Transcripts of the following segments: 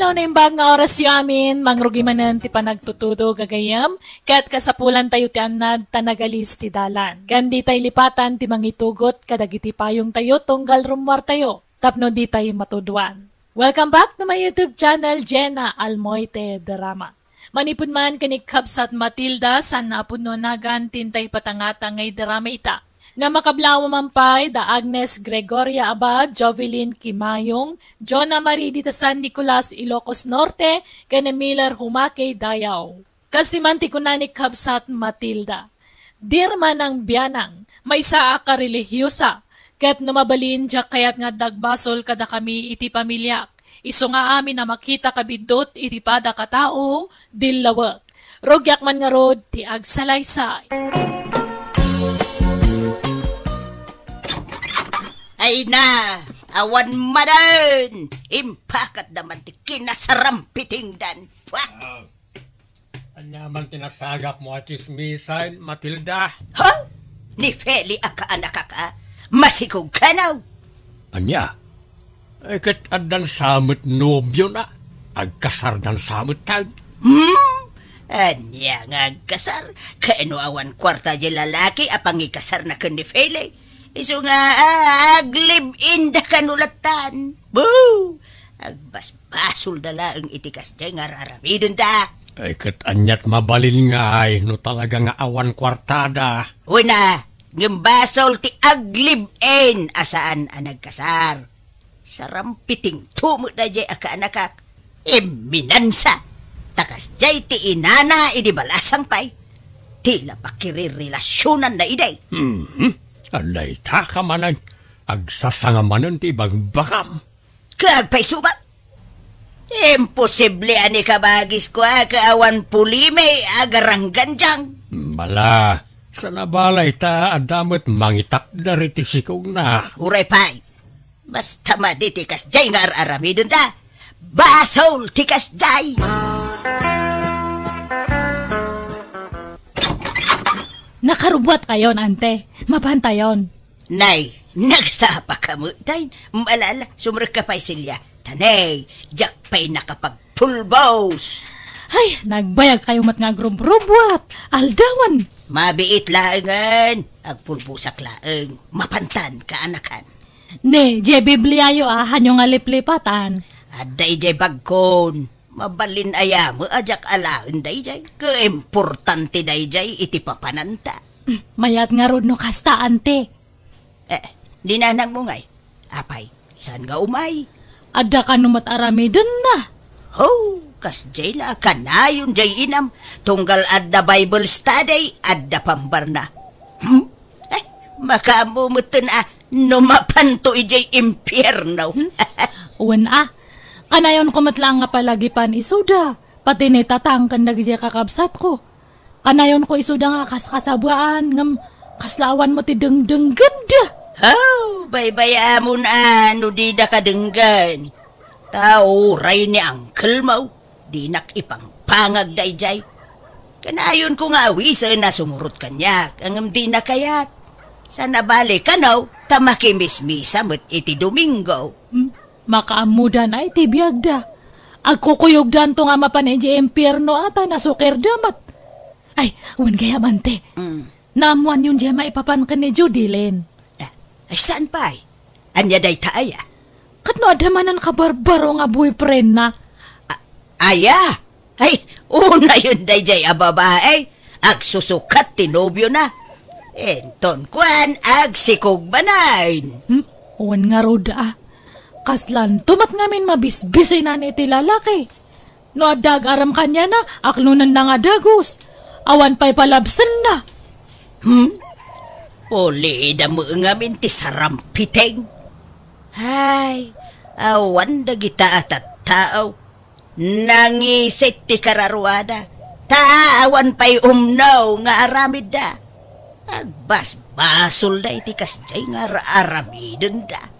Tanaw na imbag nga oras yu amin, mangrugi manan ti panagtutudo gagayam, kat kasapulan tayo ti anad tanagalis ti dalan. Gandi tayo lipatan ti mangitugot kadagiti payong tayo tunggal rumwar tayo, tapno di tayo matuduan. Welcome back to my YouTube channel, Jenna Almoite Drama. Manipod man kanik Kabsat Matilda, san napod no nagan tintay patangata ngay drama ita. Nga makablaw mampay da Agnes Gregoria Abad, Jovelyn Kimayong, Jonah Marie Dita San Nicolas Ilocos Norte, kane Miller Humake Dayaw. Kastimanti ko na ni Kabsat Matilda. Dirman ang biyanang, may saa ka relihiyosa, ket numabalin dya kayat nga dagbasol kada kami iti pamilyak. Iso nga amin na makita kabidot iti pada katao, dilawag. Rogyak man nga rod, ti agsalaysay. Ay na, awan madan, impakat naman ti kinasarampitingdan. Anyaman tinasagap mo at chismisan, Matilda. Ha? Ni Feli akaanak ka? Masikog ka naw? Anya? Ay kat adan samot nobyo na. Agkasar dan samot tag. Anya nga agkasar? Kaano awan kwarta di lalaki apang ikasar na ka ni Feli? Iso nga aglib-in da kanulatan. Boo! Agbasbasol dala ang itikas dyan nga raramidon da. Ay kat anyat mabalin nga ay no talaga nga awan kwartada. Una, ngambasol ti aglib-in asaan ang nagkasar. Sarampiting tumo da dyan akaanakak. Minansa. Takas dyan ti inana idibalasang pay. Tila pakirirelasyonan na iday. Alay taka manan, agsasangamanan ti ibang bakam. Kagpay suba? Imposible ani kabagis ko kaawan pulime agaranggan diyang. Bala, sa nabalay ta adamot mangitak na riti sikog na. Uray pay, basta maditikas jay nga aramidon da. Basol tikas jay. Nakarubwat kayon, ante. Mabantayon. Nay, nagsapa ka mo, tay. Malala, sumrek ka pa'y silya. Tanay, jak pa'y nakapagpulbos. Ay, nagbayag kayo mat nga grub-rubwat. Aldawan. Mabiit laangan. Agpulbusak laang. Mapantan ka anakan. Ne, je bibliayo hanyo nga liplipatan. Aday jay bagkon. Mabalin aya mo ajak alaon day jay. Kaimportante day jay iti papananta. Mayat nga rod no kasta, ante. Dinanang mo ngay. Apay, saan nga umay? Adda ka numat aramidon na. Ho, kas jay la kanayon jay inam. Tunggal adda Bible study, adda pambarna. Makamumutin numapanto ijay impyerno. Uwan kanayon kumatlang nga palagipan isuda. Pati nitatang kan nagja kakabsat ko. Kanayon ko isuda nga kaskasabwaan ngam kaslawan mo ti dengdeng ganda. Baybaya mo na no di da kadenggan. Tauray ni Uncle mo. Di nak ipangpangag dayjay. Kanayon ko nga awisa na sumurot kanya. Ang di na kayat. Sa nabalik ka no, tamakimismisa mo't iti Domingo. Makaamudan ay tibiyagda. Agkukuyogdan to nga mapanedya impyerno ata nasukir damat. Ay, wan gaya mante. Namuan yung diyama ipapan ka ni Judilyn. Ay, saan pa ay? Anya day taaya? Katno adamanan ka barbaro nga boyfriend na. Aya? Ay, una yun day jay ababae. Agsusukat tinobyo na. Enton kwan, agsikog banayin. Wan nga roda Kaslan, tumat ngamin mabisbisay na ni iti lalaki. No adag aram kanya na, aklunan na nga dagos. Awan pa'y palabsan na. Ulida mo ngamin ti sarampiteng. Ay, awan da kita at tao. Nangisit ti kararwada. Taawan pa'y umnaw nga aramid da. Agbasbasol da iti kasjay nga aramidon da.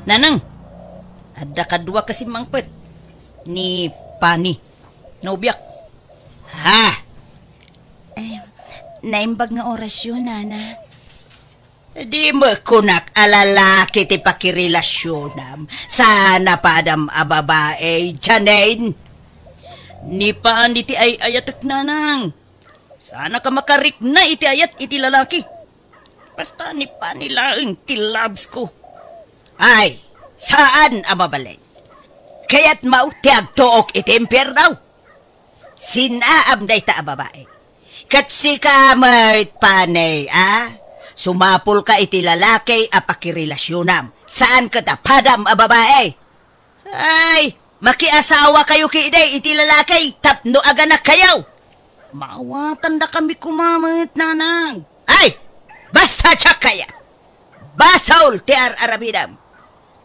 Nanang, adda kadwa kasi mangpet ni Pani. Naubiyak. Naimbag nga orasyon, nana. Di mo kunak alalaki ti pakirelasyon sana padam a babae, Janine. Ni pa iti ay ayatek nanang. Sana ka makarik na iti ayat iti lalaki. Basta ni pa nila ang tilabs ko. Ay, saan ang mabalay? Kaya't mau tiagtuok iti impyernaw. Sinaam na ita a babae. Kat si kamay panay, sumapul ka iti lalaki a pakirelasyon saan ka tapadam a babae? Ay, makiasawa kayo kiiday iti lalaki, tapno aganak kayaw. Maawatan na kami kumamit, nanang. Ay, basta tsak kaya. Basaul ti aramidam.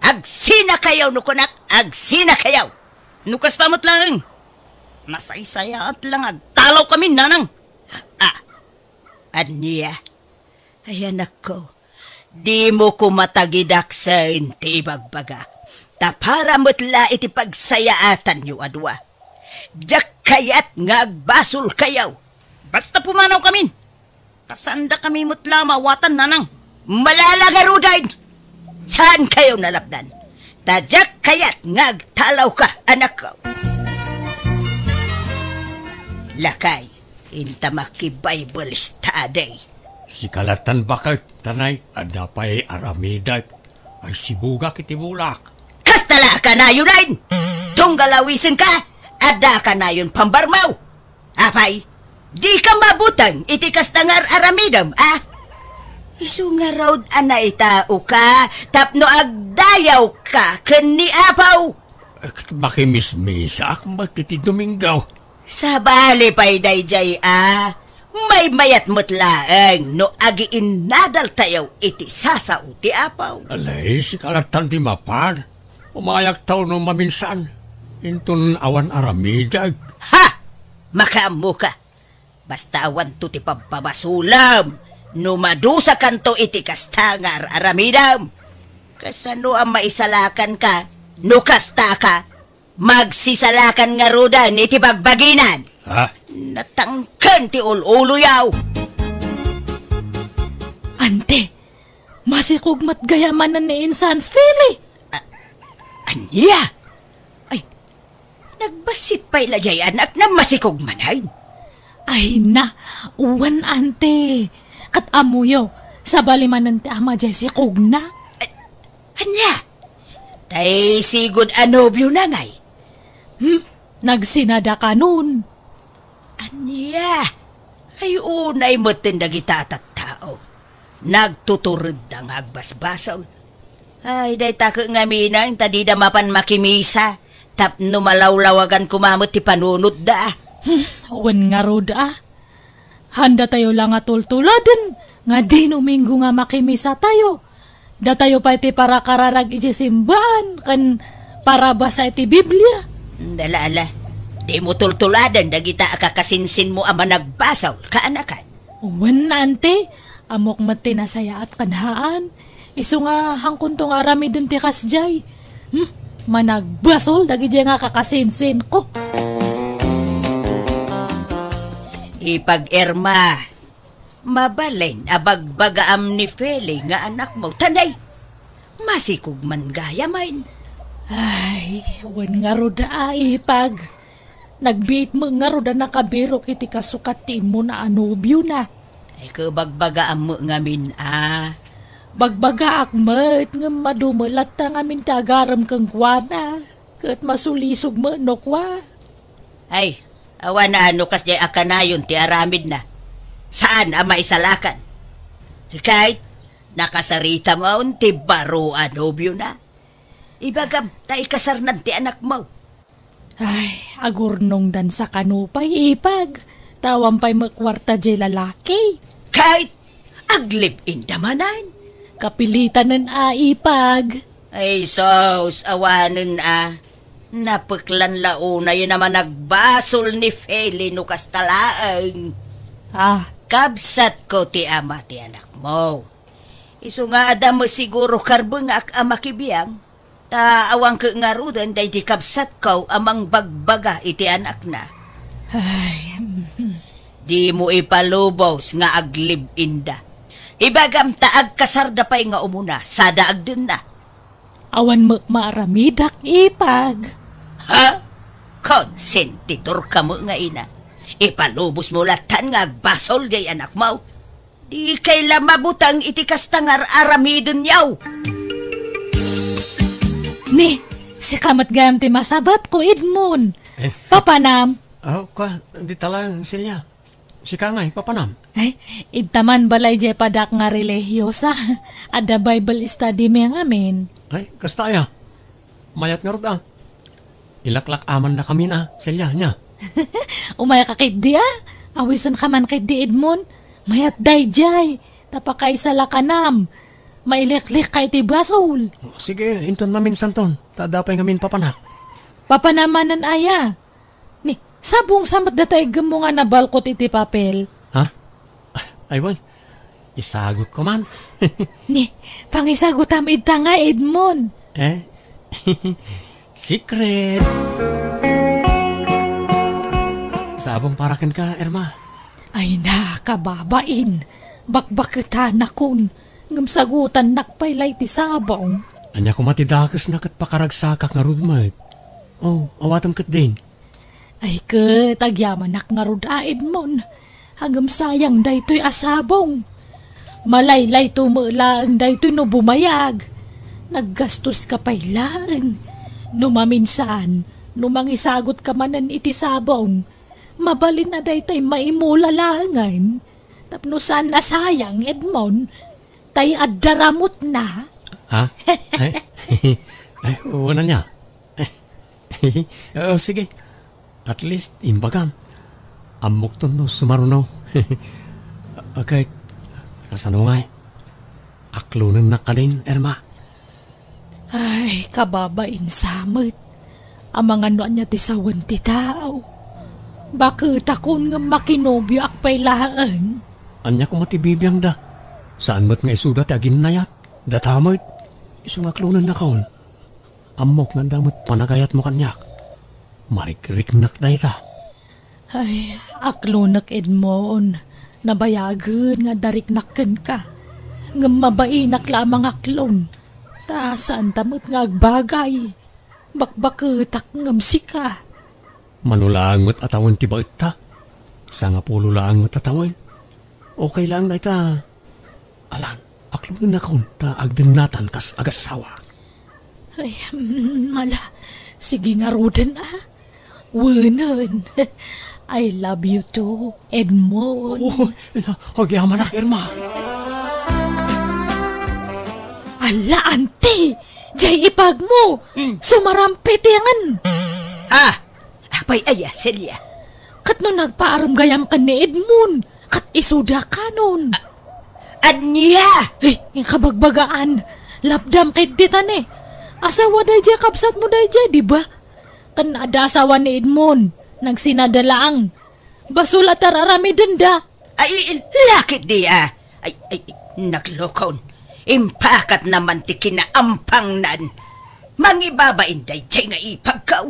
Agsina kayaw nukunak, agsina kayaw. Nukas tamot lang. Nasaysaya at lang agtalaw kami, nanang. Aniya, ay anak ko, di mo ko matagidak sa inti bagbagak. Tapara mo't iti pagsayaatan yu adwa. Diyak kayat nga agbasol kayaw. Basta pumanaw kami. Tasanda kami mo't lamawatan, nanang. Malalagarudain. Saan kayo nalapdan? Tadyak kayat nga agtalaw ka, anak ko. Lakay, intamaki Bible study. Si kalatan bakit, tanay, adapay aramidat, ay sibuga kiti bulak. Kastala ka na yun ay! Tunggalawisin ka, ada ka na yun pambarmaw. Apay, di ka mabutang iti kastangar aramidam, Isu nga raud ana itao ka, tapno agdayaw ka, kani apaw. Makimismisa ak matiti Domingaw. Sa bali pa'y dayjay, may mayat mutlaeng no agiin nadal tayaw iti sasao ti apaw. Alay, si kalatan ti mapan. Umayak tao no maminsan. Intun awan aramidag. Ha! Makamu ka. Basta awan to ti pababasulam. No madusa kanto iti kastangar aramidam. Kasano ang maisalakan ka, no kasta ka, magsisalakan nga rudan iti bagbaginan. Ha? Natangkan ti ululo yaw. Ante, masikugmat gayamanan ni Insan Philly. Anya? Ay, nagbasit pa'y lajay anak na masikugmanay. Ay na, uwan ante. Kat amuyo, sa balimanan ti ama jay sikugna. Anya? Tay sigod anobyo na ngay. Nagsinada ka nun. Anya? Ay unay mo tindagita at tao. Nagtuturod ang agbasbasaw. Ay, day tako nga minang, tadida mapan makimisa. Tapno malawlawagan kumamot ti panunod da. Uwan nga roda. Handa tayo lang at tultuladen. Nga di numinggo nga makimisa tayo. Da tayo pa iti para kararag iti simbahan. Kan para basa iti Biblia. Dala-ala, di mo tultuladan dagita akakasinsin mo ama nagbasaw, kaanakan. Uwan na ante, amok mati nasaya at kanhaan. Iso nga hangkon tong arami dun ti kasjay. Managbasol, dagi nga kakasinsin ko. Ipag-erma, mabalin abagbagaam ni Feli nga anak mo. Tanay, masikog man gaya main. Ay, wan nga roda ipag. Nagbiit mo nga roda nakabiro kiti kasukatin mo na anobyo na. Ay kabagbagaam mo ngamin Bagbaga akmat nga madumalat ta ngamin tagaram kang kwana. Kat masulisog mo no kwa. Ay, awan na ano kas jay akanayon ti aramid na. Saan ang maisalakan? Kahit nakasarita mo ti baro anobyo na. Ibagam, ta ikasarnan ti anak mo. Ay, agurnong dan sa kanupay ipag. Tawang pa'y makwarta jay lalaki. Kahit aglip indamanan. Kapilitan ng ipag. Ay, sos, awanin napaklan launa yun naman nagbasol ni Feli no kastalaang. Kabsat ko ti ama ti anak mo. Iso nga adam mo siguro karbon nga ak ama kibiyang. Awang ka nga rudan day di kabsat ko amang bagbaga iti anak na. Ay, Di mo ipalubos nga aglib inda. Ibagam taag kasarda pa'y nga umuna, sa daag din na. Awan mo maaramidak ipag. Ha? Konsentidor ka mo nga ina. Ipalubos mo latan nga agbasol jay anak mo. Di kaila mabutang itikas-tangar aramidon yaw. Ni, si kamat gayam ti masabat ko Edmond. Papanam. Di talang silya. Si Kangay, papanam. Ay, idtaman balay jay padak nga relihiyosa. Ada Bible study may ngamin. Ay, kasta ya. Mayat nga rod Ilaklak aman na kami na, silya niya. Umaya ka kay di Awisan ka man kay di Edmond. Mayat dayjay. Tapakaisa la kanam. Mailiklik kay ti basol. Sige, inton mamin santon. Tadapay ngamin papanak. Papanamanan aya. Ni, sabong samat datay gamo nga nabalkot iti papel. Ha? Aywan, isagot ko man. Ni, pangisagot amid ta nga Edmond. Secret. Sabong parakin ka, Irma. Ay na, kababain. Bakbakitan nakon. Ngamsagutan nakpaylay ti sabong. Anya ko matidakas na kat pakaragsakak nga rudmay. Awatam kat din. Ay kat, agyaman nak nga rud Edmond. Hanggang sayang daytoy asabong. Malaylay tumulaang daytoy no bumayag. Naggastos ka paylaan. Numaminsan, numangisagot ka manan iti sabong. Mabalin na daytay maimulalangan. Tapno saan na sayang, Edmond, tay addaramot na. Ha? Ay, wala niya. Sige. At least, imbagam. Amok to no, sumarunaw. Okay, kasanungay. Aklunan na ka din, Irma. Ay, kababain samit. Ang mga noan niya tisawan ti tao. Bakit akong nga makinobyo akpay lahaan? Anya ko matibibiyang da. Saan mo't nga isudat agin nayat? Datamot. Isong aklunan na kaon. Amok nga damot panagayat mo kanyak. Marikrik-nak na ita. Ay, aklunak Edmond. Nabayagan nga dariknakan ka. Nga mabainak lamang aklon. Taasan tamot nga agbagay. Bakbaketak ngamsi ka. Manulaang mo't atawan ti baet ta. Sa nga pulo laang mo't atawan. Okay lang na ita. Alan, aklunan na kaon ta agdengatan kas agasawa. Ay, mala. Sige nga roden Wunan. I love you too, Edmond. Huwag yaman ak, Irma. Ala, ante! Jay ipag mo! Sumarampit yan! Apay aya, Celia. Kat no nagpaaram gayam ka ni Edmond, kat isuda ka nun. Anya! Yung kabagbagaan, lapdam kay ditan Asawa day jay, kapsat mo day jay, di ba? Kan ada asawa ni Edmond, nagsinadalaang. Basula tararami denda. Ay, lakit di Ay, naglokon. Impakat naman ti kinaampang nan. Mangibabain day jay nga ipagkaw.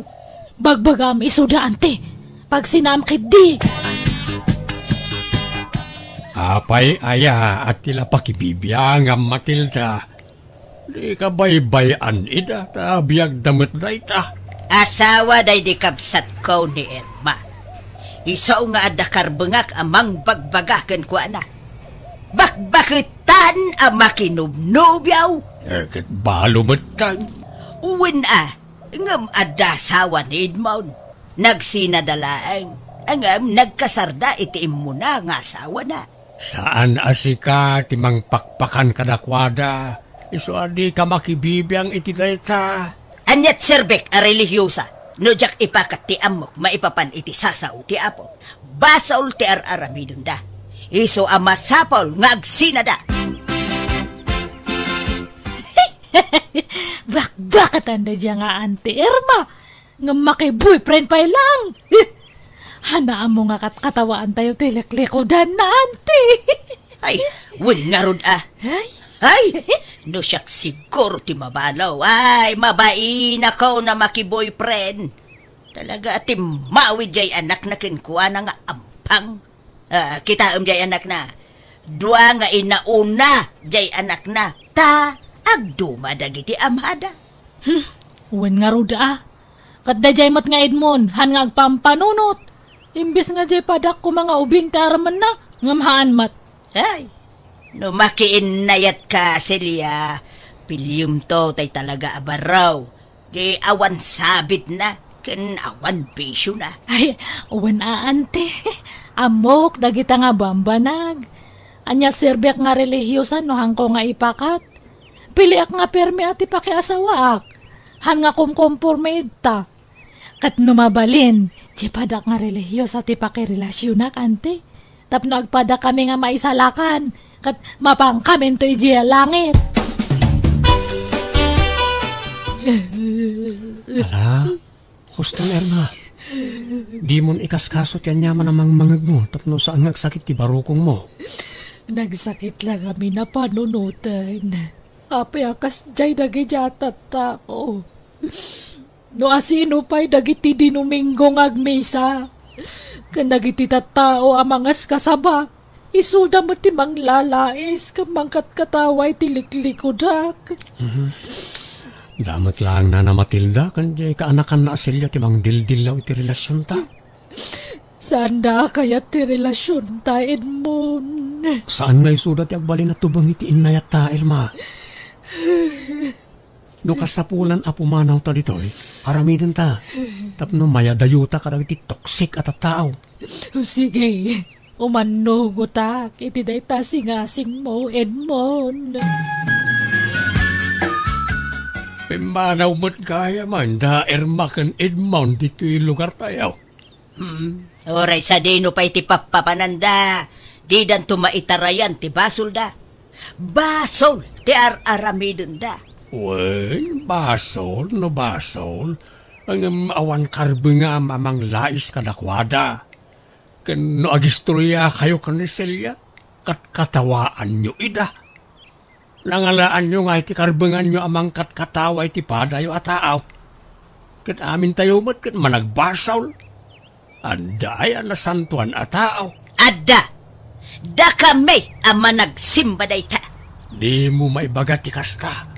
Bagbagam isuda ante, pag sinamkit di. Apay aya at tila pakibibiyang ang Matilda. Di ka baybayan ida, tabiyag damit na ita. Asawa day di kabsat ko ni Irma. Isaw nga adakar bengak amang bagbagakan ko Bakbakitan ang makinubnubyaw. Kat balo matang. Uwin ngam adasawa ni Edmond. Nagsinadalaang. Angam nagkasarda itiim mo na nga asawa na. Saan asika timang pakpakan kadakwada? Iso adi ka makibibiyang itidayta. Anyat serbek a religyosa. No jak ipakat ti amok maipapan iti sasaw ti apo. Basaul ti araramidon da. Iso ama sapol nga agsinada. Bakbakatan da dyan nga ante Irma. Nga makiboyfriend pa lang. Hanaan mo nga katkatawaan tayo tilakliko-dan na ante. Ay, win nga rod Ay, no siyak siguro ti mabalaw. Ay, mabain ako na makiboyfriend. Talaga ti mawid jay anak na kinkuha na nga ampang. Kita jay anak na. Dua nga inauna, jay anak na. Ta, agduma dagiti amhada. Uwan nga ruda ah. Kadda jay mat nga Edmond, han nga agpampanunot. Imbis nga jay padak ko mga ubing taraman na, ngamhaan mat. Ay, no makiin nayat ka, Celia. Pilyum to tay talaga abaraw. Di awan sabit na, ken awan bisyo na. Ay, uwan ante. Amok, dagita nga bambanag. Anya serbek nga relihiyosan no hangko nga ipakat. Piliak nga permi at ipakiasawaak. Han nga kumkomporme ta. Kat numabalin, padak nga relihiyos at ipakirelasyonak, ante. Tapno agpada kami nga maisalakan. Kat mapang kami to ijia langit. Ala, hustong Erma. Di mon ikaskasot yan yaman namang mangag mo, tapno saan nagsakit ti barukong mo. Nagsakit lang kami na panunutan. Api akas jay dagijatat tao. No asino pa'y dagiti dinuminggong agmisa. Kan dagiti tattao amangas kasaba. Isuda mo timang lalais kamangkat kataway tiliklikod. Damat lang na Matilda, kan jay kaanakan na Aselya timang dildil iti relasyon ta. Sanda kaya ti relasyon ta, Edmond? Saan nga isudat ti agbali na tubang iti inayat ta, Elma? No kasapulan apumanaw ta ditoy, aramidin ta. Tapno maya dayuta karag iti toksik at tao. Sige, umanugo ta, iti day ta singasing mo, Edmond. Pimanaw mo't kaya man, da Ermakan Edmond dito'y lugar tayo. Oray sa dino pa iti papapananda. Di dan tumaitarayan ti basol da. Basol ti aramidin da. Wen, basol no basol. Ang awan karbe nga mamang lais kadakwada. Kan no agistorya kayo kaniselya, katkatawaan nyo ida. Nangalaan nyo nga iti karbengan nyo amang katkatawa iti padayo at taaw. Kat amin tayo mo't kat managbasaw. Anday na santuan at tao. Adda! Da kami ang managsimba day ta. Di mo maibagat ti kasta.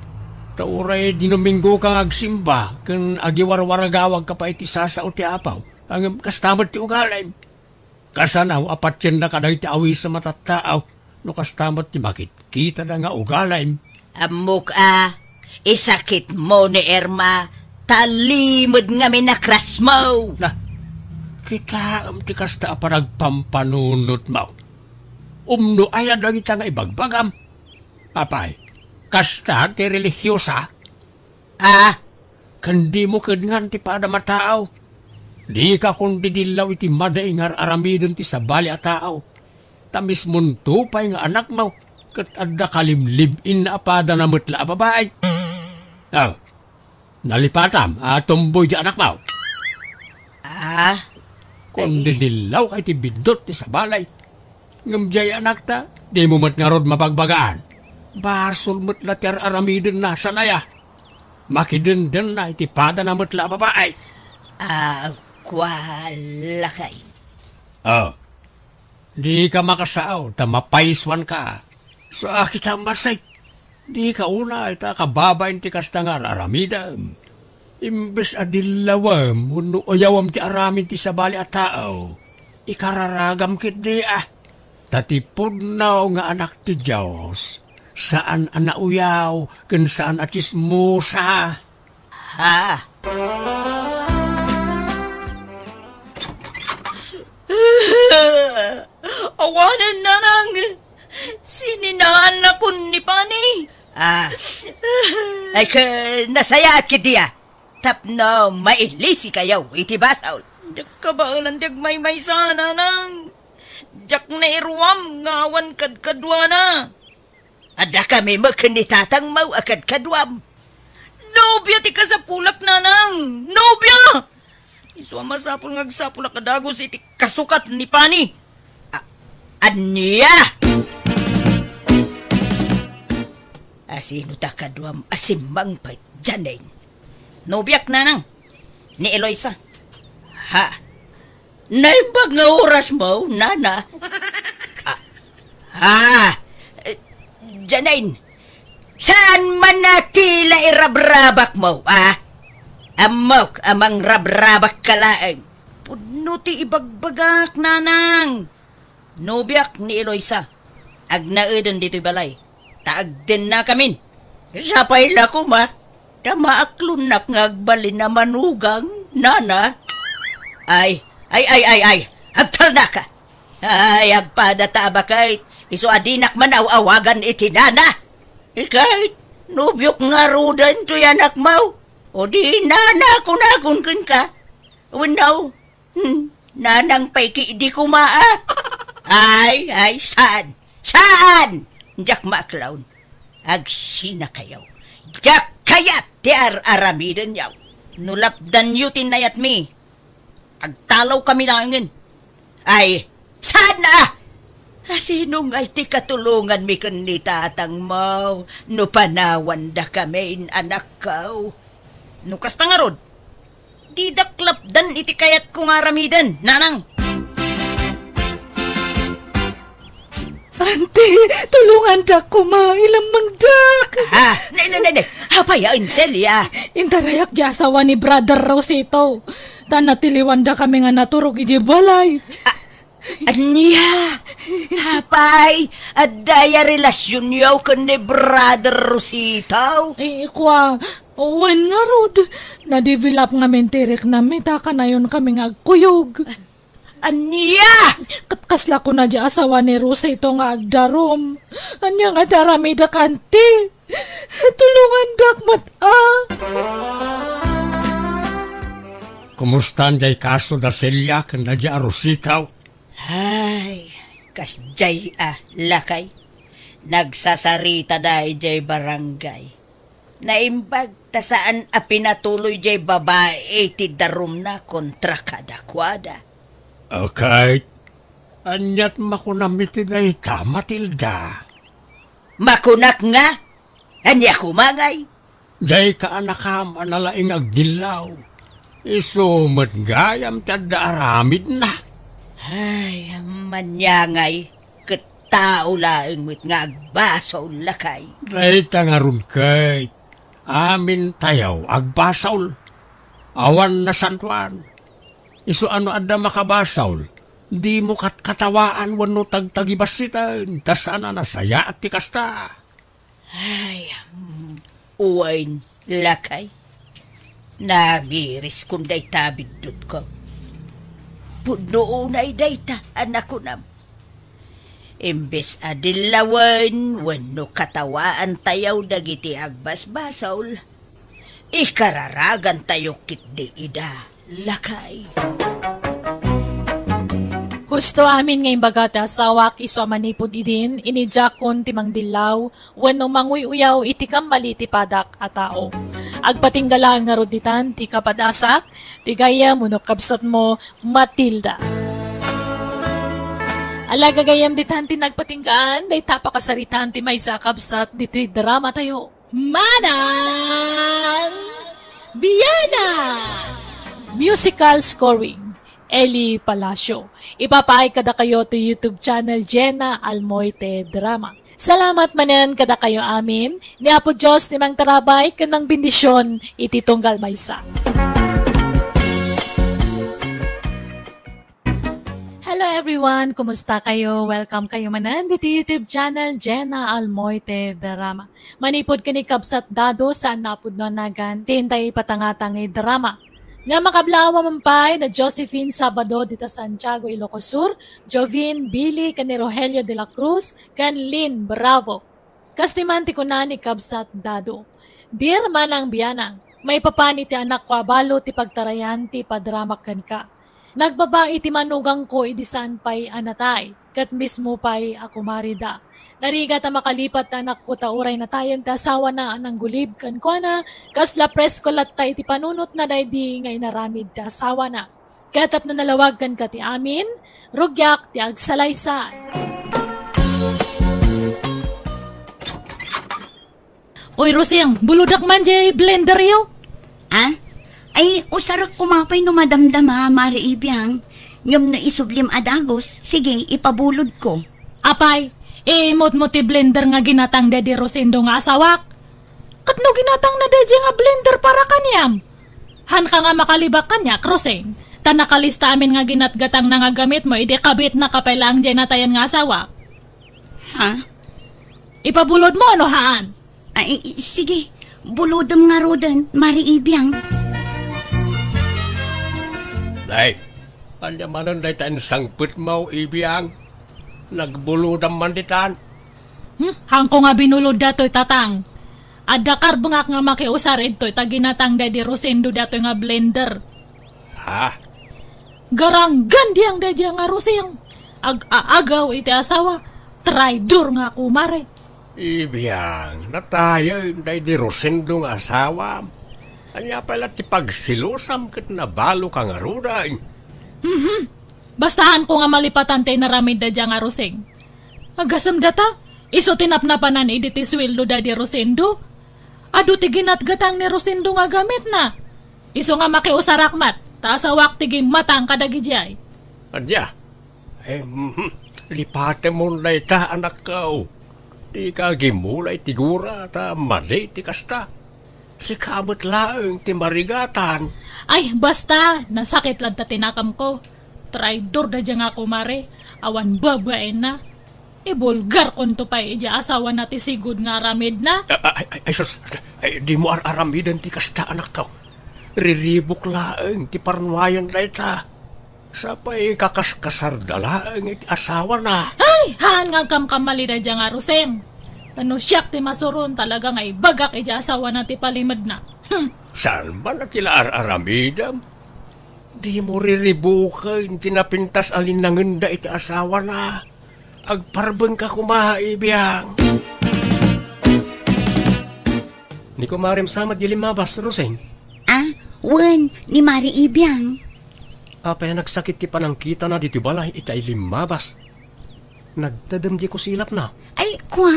Tauray dinuminggo kang agsimba, kan agiwarwaragawag ka pa iti sasao ti apaw. Ang kastamad ti ugalay. Kasanaw apat yan na kaday ti awi sa matataaw. No kastamad ti makit, kita na nga ugalay. Amok isakit mo ni Erma, talimod nga minakras mo. Na, kita ti kasta aparagpampanunot mo. Umno ayad lang ita nga ibagbagam. Apay, kasta ti religyosa. Kandi mo kadngan ti pada mataaw. Di ka kundi dilaw iti madaingar aramidon ti sabali a tao. Tamis munto pa'y nga anak mo. Kat adda kalimlibin na apada na mutla a babae. Nalipatam, tumboy di anak mo. Kundi dilaw kay ti bindot ti sabalay. Ngamjay anak ta, di mo mat nga rod mapagbagaan. Basol mutla ti aramidon na sanaya. Makidenden na iti pada na mutla a babae. Kwala kay. Di ka makasaaw, tamapaiswan ka. So kita masay, di ka una, ita kababain ti kastangar aramida. Imbes adilawam, uno oyawam ti aramin ti sabali at tao. Ikararagam kit di Tatipod na nga anak ti Diyos. Saan anauyaw, kun saan atismusa. Awanan na nang sininaan na kun ni Pani. Ay nasayaat ki diya. Tapno mailisi kayaw iti basaw. Dagkabaalan may sana nang jak na iruam ngawan kadkadwa na. Ada kami makanitatang mau akad kadwam. Nobya ti kasapulak na nang. Nobya! Iswa masapul ngagsapul akadagos iti kasukat ni Pani. Anya! Asino ta kadwam asimbang pa dyaneng. Nobyak na nang. Ni Eloisa. Naimbag nga oras mo, nana. Janain, saan man na tila irabrabak mo, Amok amang rabrabak kalaeng. Pudno ti ibagbagak, nanang. Nobyak ni Eloisa. Agnaedon dito'y balay. Taag din na kamin. Sapay la ko ma. Tamaaklunak ngagbalin na manugang, nana. Ay. Agtal na ka. Ay, agpadata ba kahit iso adinak man awagan iti nana. Kahit nubyok nga rudan to yanak mau. O di nana kunakun ka. Winaw. Nanang paiki di kumaa. Ay, saan? Saan? Jak maklawn. Agsina kayaw. Jak kayat ti aramidan yaw. Nulapdan yu tinayat mi. Agtalaw kami langin. Ay, saan na? Sinong ay ti katulungan mi ni tatang mo? No panawan da kami anak kaw. No kasta nga rod. Di daklapdan iti kayat kong aramidan, nanang. Ante, tulungan da ko ma, ilang mangdak. Nay, hapayaan Celia. Intarayak di asawa ni Brother Rosito. Tanatiliwan da kami nga naturog iji balay. Anya, hapay, adaya relasyon yaw kan ni Brother Rosito. Kwa, uwan nga rod. Na-develop nga mentirik na mita ka na yun kami nga agkuyog. Anya! Katkasla ko na di asawa ni Rosito nga agdarom. Anya nga darami da kanti. Tulungan dakmat Kumusta jay kaso da Celia kan na di Rositaw? Ay, kasjay lakay. Nagsasarita dahi jay barangay. Naimbag ta saan pinatuloy jay babae ti darum na kontra kadakwada. Okay. Anyat makunamiti na ita, Matilda. Makunak nga? Anya kumangay? Jay ka anakam analaing agdilaw. Isumat gayam tada aramid na. Ay, manyangay. Katao laing mit nga agbasaw lakay. Dahita nga ron kay. Amin tayaw agbasaw. Awan na santuan. Isu ano ada makabasaw. Di mo katawaan wano tagtagibasitan. Tas ana nasaya at tikasta. Ay, uwain lakay. Namiris kung day tabidot ko. Puno unay dayta, anak ko nam. Imbes adilawan, wano katawaan tayaw dagiti agbasbasaw. Ikararagan tayo kitdi ida, lakay. Husto amin ngayong bagata sawak iso manipod idin, inijakon timang dilaw, wano manguy-uyaw iti kambali ti padak a tao. Agpatinggala nga roditan, ti kapadasak, ti gaya munokabsat mo, Matilda. Alaga gayam ditan ti nagpatinggaan, day tapakasaritan ti may sakabsat, dito'y drama tayo. Manang Biyana! Musical scoring. Eli Palacio. Ipapaay kada kayo to YouTube channel Jenna Almoite Drama. Salamat manen kada kayo amin. Ni Apo Diyos ni Mang Tarabay kanang bendisyon iti tunggal maysa. Hello everyone! Kumusta kayo? Welcome kayo manan dito YouTube channel Jenna Almoite Drama. Manipod kini kabsat dado sa napod no nagan tintay patangatangay drama. Nga makablawa mampay na Josephine Sabado dita Santiago, Ilocos Sur, Jovin Billy kani Rogelio de la Cruz, kan Lynn Bravo. Kastimanti ko na ni kabsat dado. Dear Manang Biyana, may papani ti anak ko abalo ti pagtarayan ti padramak kan ka. Nagbabae ti manugang ko idisan pay anatay, kat mismo pay ako marida. Nariga ta makalipat anak ko tauray na tayon ta asawa na anang gulib kan ko na, kasla presko lat tay ti panunot na daydi ngay naramid ta asawa na. Katap na nalawag kan ka ti amin, rugyak ti agsalaysan. Oy Rosing, buludak man jay blender yo. Ay, usarak kumapay no madamdama, Mari Ibiyang. Ngam na isublim adagos, sige, ipabulod ko. Apay, Imot mo ti blender nga ginatang Daddy Rosendo nga asawak. Kat no ginatang na Daddy nga blender para kanyam. Han ka nga makalibak kanya, Roseng. Ta nakalista amin nga ginatgatang na nga gamit mo, idi kabit na kapailang dyan natayan nga asawak. Ha? Ipabulod mo ano haan? Ay, sige. Bulodam nga rodan, Mari Ibiang. Day, anya manon day tan sangput mo, Ibiang. Nagbuludam man ditan. Hang ko nga binulod dato'y tatang. Adda karbungak nga makiusar ito'y taginatang Daddy Rosendo dato'y nga blender. Ha? Garanggan diyang Daddy nga Roseng. Agaw iti asawa. Traidor nga kumare. Ibiang, natayo day di Rosendo nga asawa. Anya pala ti pagsilusam kat nabalo ka nga ruday. Bastahan ko nga malipatan tayo naramid da diyang nga Roseng. Agasam data, iso tinapnapanan iditi sweldo Daddy Rosendo. Adu ti ginatgatang ni Rosendo nga gamit na. Iso nga makiusarakmat, taasawak ti matang kadagijay. Anya, lipate mo na ita anak ko. Di ka gimulay tigura ta mali ti kasta. Si kabot laeng ti marigatan. Ay, basta, nasakit lang ta tinakam ko. Traidor da dyan nga kumare. Awan babae na. Ibulgar kon to pa ija asawa na ti sigud nga aramid na. Sus, di mo aramidan ti kasta anak ko. Riribok laeng ti parnuayan na ita. Sapay kakaskasardalaeng iti asawa na. Ay, haan nga kamkamali da dyan nga Roseng. Ano siyak ti masuron talaga nga ibagak ija asawa na ti palimad na. Saan ba na tila aramidam? Di mo riribukan tinapintas alinangan da iti asawa na. Agparbeng ka kumaibiyang. Ni kumarim sama di limabas, Roseng. Wen, ni Mari Ibiang. Apay nagsakit ti panangkita na dito balay itay limabas. Nagtadamdi ko silap na. Ay, kwa.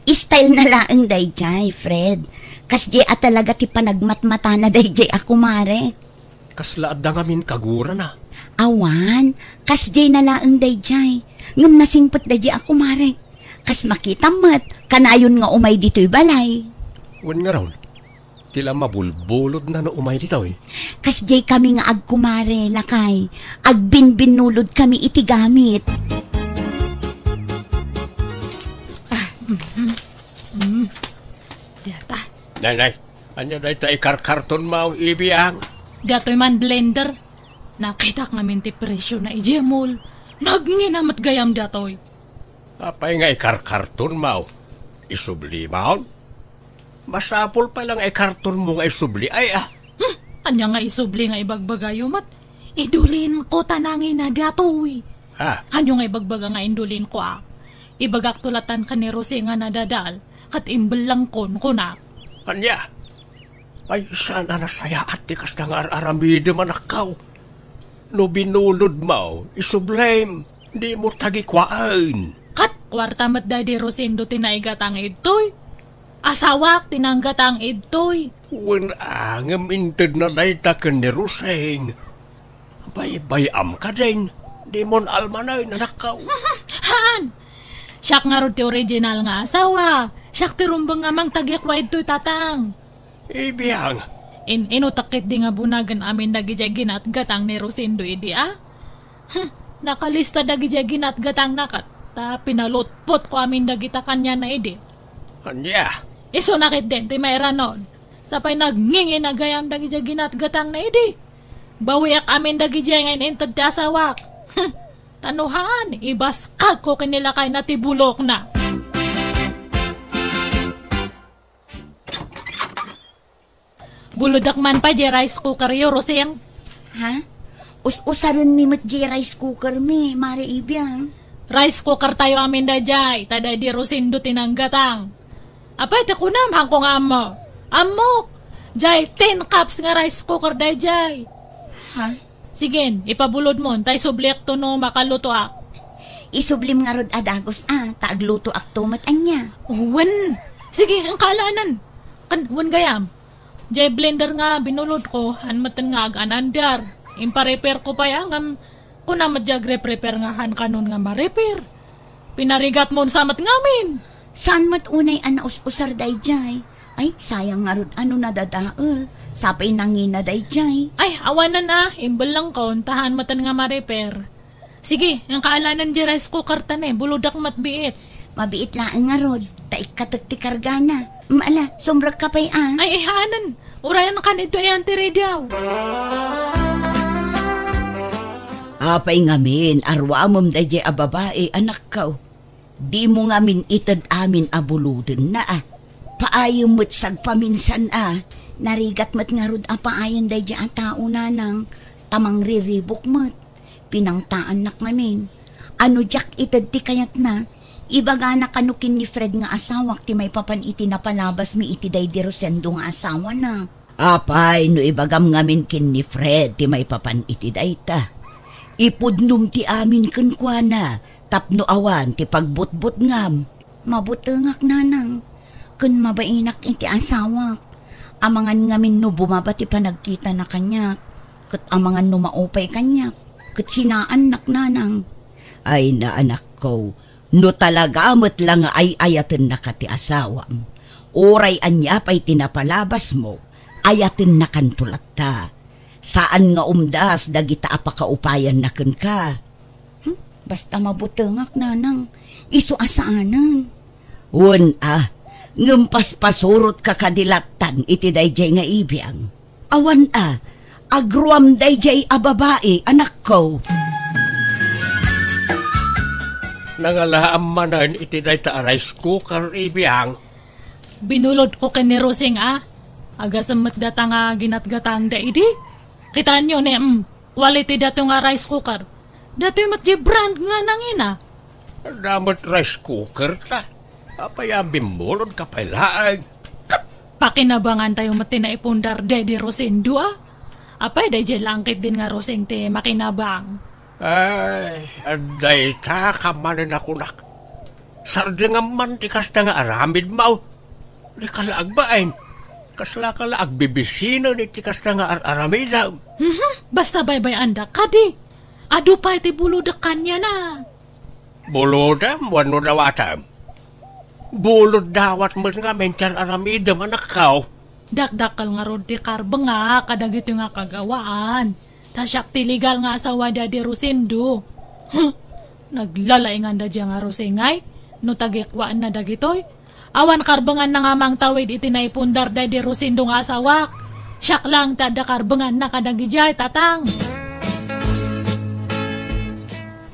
Style na laang dayjay, Fred. Kasdi at talaga ti panagmatmata na dayjay ako, Mare. Kaslaad da ngamin kagura na. Awan, kasdi na laang dayjay. Ngam nasingpot dayjay ako, Mare. Kas makita mat, kanayon nga umay dito'y balay. Wan nga raw, tila mabulbulod na no umay dito eh. Kasdi kami nga agkumare, lakay. Agbinbinulod kami iti gamit. Data. Nay, anya da ita ikarkarton mo, Ibiang. Dato'y man blender. Nakita nga minti presyo na ijemol. Nagninamat gayam dato'y. Apay nga ikarkarton mo, isubli mo? Masapol pa lang ikarton mo nga isubli ay Anya nga isubli nga ibagbagayomat. Idulin ko tanangin na dato'y. Ha? Anyo nga ibagbaga nga indulin ko Ibagak tulatan ka ni Rose nga nadadal. Kat imbel lang kon na. Anya? Ay, sana nasaya at tikas na nga aramide manakaw. No binulod mo, isublame, di mo tagikwaan. Kat, kwarta mat Daddy Rosendo tinaigatang idtoy. Asawak tinanggatang idtoy. Wen angam inted na naita ka ni Roseng. Bay-bayam ka din. Di mon almanay nanakaw. Han! Siyak nga ro ti original nga asawa. Siyak ti rumbang nga mang tagyakwa idtoy tatang. Ibiyang. Inutakit di nga bunagan amin dagijagin at gatang ni Rosendo idi Nakalista dagijagin at gatang nakat. Ta pinalutpot ko amin dagita kanya na idi. Anya? Iso nakit din ti mayra nun. Sapay nagngingin na gayam dagijagin at gatang na idi. Bawiak amin dagijagin intad ti asawak. Tanuhan, ibas kag ko kinilakay na tibulok na. Buludak man pa, rice cooker yo, Roseng. Ha? Usaron mi mat rice cooker mi, Mari Ibiang. Rice cooker tayo amin da jay, tada di Rosendo tinanggatang. Apay, takunam, hangkong amo. Amok, jay, 10 cups nga rice cooker da jay. Ha? Sige, ipabulod mo, tay subliak to no makaluto Isublim nga rod adagos taagluto ak tumat anya. Wan, sige, ang kalanan. Wan gayam. Jay blender nga binulod ko, anmatan nga aganandar. Impa-repair ko pa yang, kunamat jag re-prepare nga han kanon nga ma-repair. Pinarigat mo sa mat ngamin. Saan mat unay anaus-usar dayjay? Ay, sayang nga rod ano nadadaol. Sapay nangina dayjay. Ay, awanan na. Imbal lang ko. Tahan matan nga ma-repair. Sige, ang kaalanan di rice cooker tan buludak matbiit. Mabiit lang nga rod. Taik katagtikar gana. Maala, sumrag ka pa'y Ay, ihanan. Urayan ka nito ay anti-radiaw. Apay ngamin, arwamom dayjay a babae, anak ka. Di mo ngamin itad amin abuludin na Paayom mo't sagpaminsan Narigat mo't nga rod paayon dayjay ang tao na nang tamang riribok mo't. Pinangtaan nak namin. Ano jak itad ti kayat na. Ibaga na kanukin ni Fred nga asawak ti may papan iti napalabas mi iti day di Rosendo nga asawa na. Apay, no ibagam ngamin kin ni Fred ti may papan iti day ta. Ipudnum ti amin kunkwana, tapno awan ti pagbutbut ngam. Mabutengak nanang, kun mabainak iti asawak. Amangan ngamin no bumaba ti panagkita na kanyak, kat amangan no maupay kanyak, kat sinaan nak nanang. Ay na anak ko, no talagamot lang ay ayaten na ka ti asawam. Oray anya pa'y tinapalabas mo, ayaten na kantulat ta. Saan nga umdas dagita apakaupayan na kun ka? Basta mabutengak nanang, isu asaanan. Ngumpas pasurot ka kadilatan iti dayjay nga ibiyang. Awan agruam dayjay a babae, anak ko. Nangalaam manan iti dayta a rice cooker ibiyang. Binulod ko ken ni Rosing agasamat data nga ginatgatang da idi. Kitaan nyo quality dato nga rice cooker. Dato yung matji brand nga nangina. Damat rice cooker ta. Apayang bimulod ka pailaag. Pakinabangan tayo mati na ipundar Daddy Rosendo Apay day langkit din nga Roseng te makinabang. Ay, aday ta kamanin ako nak. Sardi nga man tikas na nga aramid mau. Di kalaagbain. Kasla kalaag bibisino ni tikas na nga aramida. Basta baybay anda kadi. Ado pa iti buludak kanya na. Bulodam, wano dawatam. Bulod dawat mo nga mencar aramidam anak kao. Dakdakal nga rod ti karba nga kadagito nga kagawaan. Tasyak ti legal nga asawa Daddy Rosendo. Naglalay nga da nga Rosengay. No tagikwaan na dagitoy. Awan karbangan na nga mang tawid iti naipundar Daddy Rosendo nga asawak. Siyak lang tada karbangan na kadagijay tatang.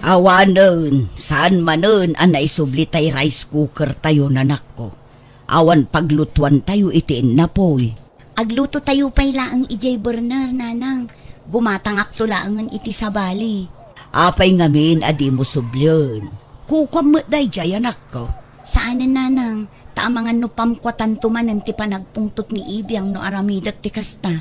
Awanon, saan manon ang naisublitay rice cooker tayo nanak ko. Awan paglutuan tayo itiin na po'y. Agluto tayo pa'y laang ijay burner, nanang. Gumatangak to laangan iti sabali. Apay ngamin adi mo sublyon. Kukwam mo day jay anak ko. Saanan, nanang? Taamangan no pamkwatan tumanan ti panagpungtot ni Ibiyang no aramidak ti kasta.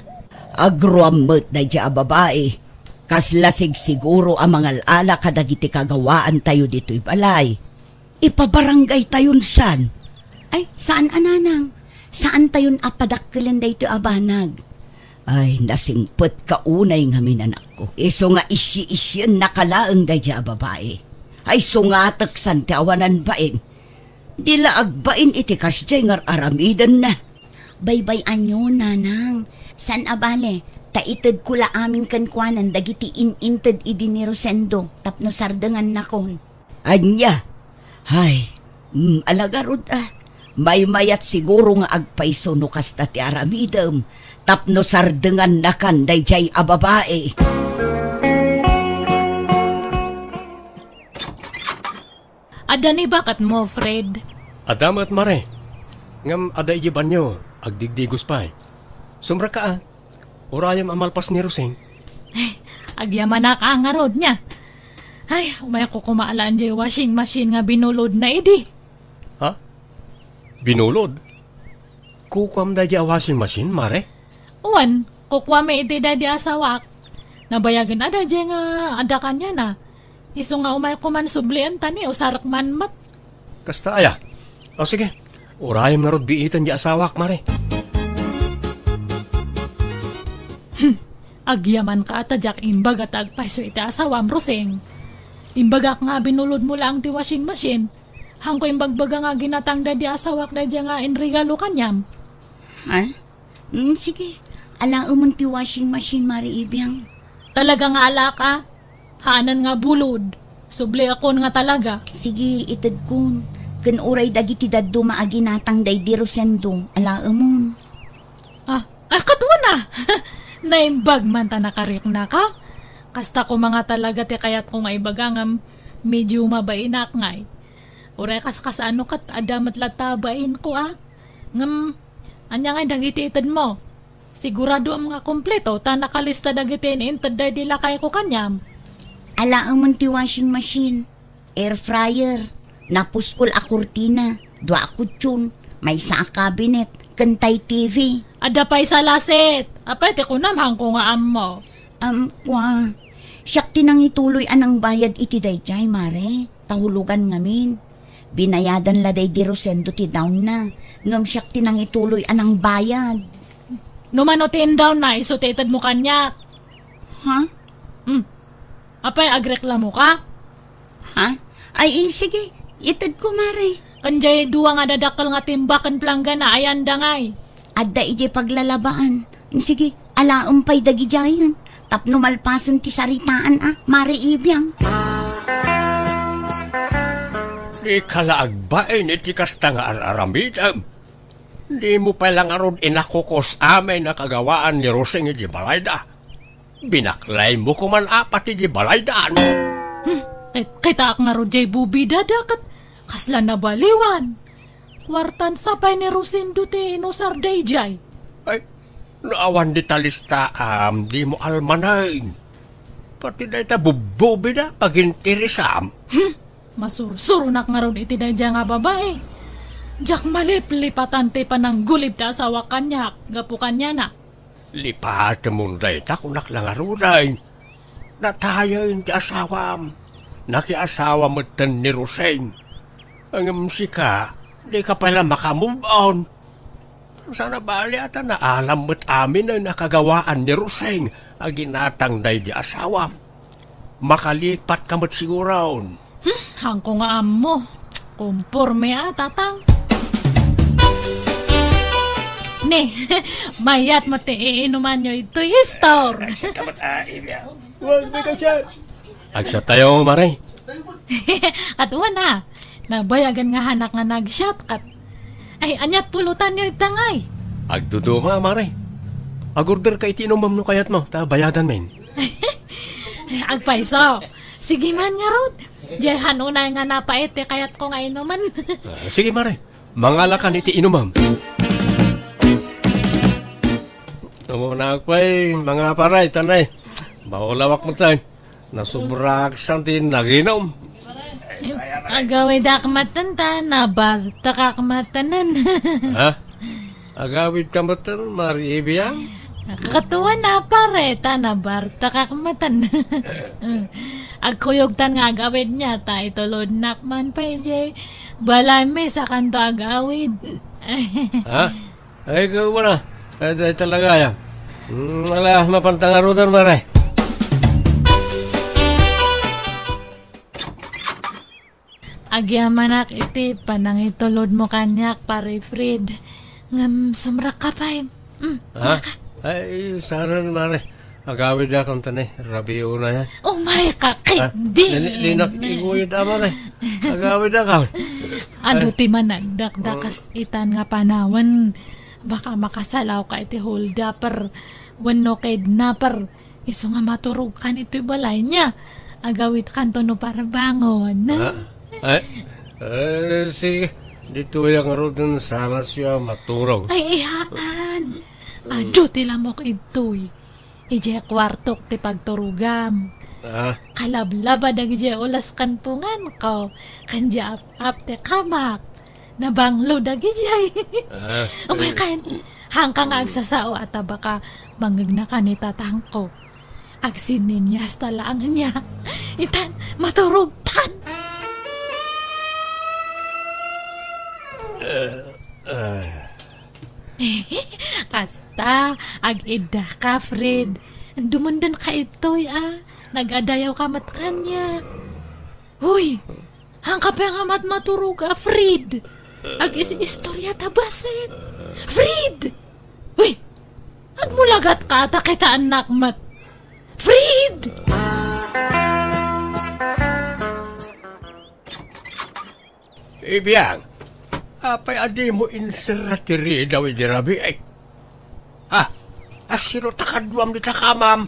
Agruam mo day jay babae. Kaslasig siguro ang mga ala kadagiti kagawaan tayo dito'y balay. Ipabarangay tayon san. Ay, saan ananang? Saan tayon apadakkelan dayto abanag? Ay, nasingpet kaunay nga minanak ko. Iso nga isyi-isyan nakalaang dayja babae. Ay, sungatak san ti awanan bain. Dila agbain iti kasjay ngar aramidan na. Baybay anyo, nanang. San abale? Taitid kula amin kankwanan dagiti ininted idi ni Rosendo tapno sardengan na kon. Anya? Ay, alagarod May mayat siguro nga agpaiso no kasta ti aramidem tapno sardengan na kan dayjay a babae. Adani bakat mo, Fred? Adamat mare. Ngam aday jiban nyo, agdigdigos pa Sumra ka Urayam amalpas ni Roseng. Ay, agyaman na ka nga rod niya. Ay, umay ko kumaalaan dyan washing machine nga binulod na idi. Ha? Binulod? Kukwam da dyan washing machine, mare? Uwan, kukwam iti da di asawak. Nabayagan ada dyan nga ada kanya na. Iso nga umay ko man sublian tani o sarak man mat. Kasta aya. O sige, urayam na rod biitan dyan asawak, mare. Agyaman ka at ajak imbag at agpaiso iti asawam Roseng. Imbagak nga binulod mo lang ti washing machine. Hangko imbagbaga nga ginatang da di asawak da di nga inregalo kanyam. Ha? Sige. Alaan mo ti washing machine, Mari Ibiang. Talaga nga ala ka. Haanan nga bulod. Subli ako nga talaga. Sige, itad kun. Kan uray dagiti daddo maaginatang day di Rosendo. Alaan mo. Katwa na. Naimbag man ta nakarik na ka. Kasta ko mga talaga ti kayat ko nga ibagangam medyo mabainak ngay. Uray kas ano kat adamat latabain ko Ngam, anya nga dagiti itad mo. Sigurado ang mga kompleto ta nakalista dagiti intad day di lakay ko kanyam. Alaan mo ti washing machine. Air fryer. Napuskol a kurtina. Dua a kutsyon. May sa cabinet. Kantay TV. Ada pa'y sa lasit. Apete ko namang ko nga mo. Kwa. Siyak tinang ituloy anang bayad iti dayjay, Mare. Tahulugan ngamin. Binayadan la day di Rosendo ti down na. Ngam siyak tinang ituloy anang bayad. Numanotin down na, isotated mo kanya. Ha? Apay, agreklamo ka? Ha? Ay, sige. Itad ko, Mare. Kanjay duwa nga dadakal nga timbakan plangga na ayan dangay. Adda ije paglalabaan. Sige, alaumpay dagi jayan. Tapno malpasan ti saritaan Mare Ibiang. Di kalaagbain iti kasta nga araramid. Di mo palang arod inakukos amay na kagawaan ni Roseng iti balayda. Binaklay mo kuman apat iti balaydaan. Kita ak nga ro jay bubi dadakat. Kasla na baliwan. Kwartan sapay ni Rosendo ti inusar day jay. Ay, naawan di talista di mo almanay. Pati na ita bububi na pagintirisam. Masursuro nak nga ron iti day nga babae. Jak malip-lipatan ti pananggulib ta asawa kanyak. Gapu kanya na. Lipat mo day ta kunak lang aruday. Natayain ti asawam. Nakiasawa mo tan ni Roseng. Ang musika, di ka pala makamove on. Sana bali ata na alam mo't amin ay nakagawaan ni Roseng ang ginatang day di asawa. Makalipat ka mo't sigurawon. Hangko nga mo. Kumporme tatang. Ne, mayat mo ti iinuman nyo ito store. Huwag may ka dyan. Agsa tayo, Maray. Katuwa na. Nabayagan nga hanak nga nag-shotcut. Ay, anyat pulutan nyo itangay. Agduduma, Maray. Agorder ka itinumam no kayat mo, ta bayadan men. Agpaiso. Sige man nga ron. Diyan unay nga napaete kayat ko nga inuman. Sige, Maray. Mangalakan iti inumam. Tumunakpay, mga paray, tanay. Bawalawak mo tayo. Nasubrak santin naginom. Agaway da kamatanda, nabarta ka kamatanan. Ha? Agawid kamatan, Mari Ibiang? Katuwa na pareta, nabarta ka kamatan. Agkuyogtan nga agawid niya, ta itulod nakman pa jay. Balay me sa kanto agawid. Ha? Ay, ikaw mo na. Ay talaga yan. Wala, mapantangarutan, Maray. Agyamanak iti, panang itulod mo kanyak, pare Fred. Ngam, sumrak ka pa Ha? Ay, saran, Maray. Agawid na kung tanay. Rabi una yan. Oh my kakit, Di nakikuyod na, Maray. Agawid na kawin. Ado ti managdakdakas itan nga panawan. Baka makasalaw ka iti hold upper. Wano kidnapper. Iso nga maturog kan iti balay niya. Agawid kanto no para bangon. Ay, sige. Dito yung rodan sana siya maturog. Ay, ihaan. Adyo ti lamok ito'y. Ije kwartok ti pagturugam. Kalablaba dag ije ulas kanpungan ko. Kanja ap te kamak. Nabanglo dag ije. Umay kain. Hangkang agsasao at baka mangagna ka ni tatang ko. Agsinin niya hasta lang niya. Itan, maturugtan. Kasta, ag-ida ka, Fred. Dumundan ka ito'y, Nag-adayaw ka matkanya. Huy, hangka pa nga matmaturog ka, Fred. Ag-istorya tabasin. Fred! Huy, agmulagat ka, takita anak mat. Fred! Ibiyang, apay adi mo inseratiri daw idirabi ay. Ha? Asiro takadwam di takamam.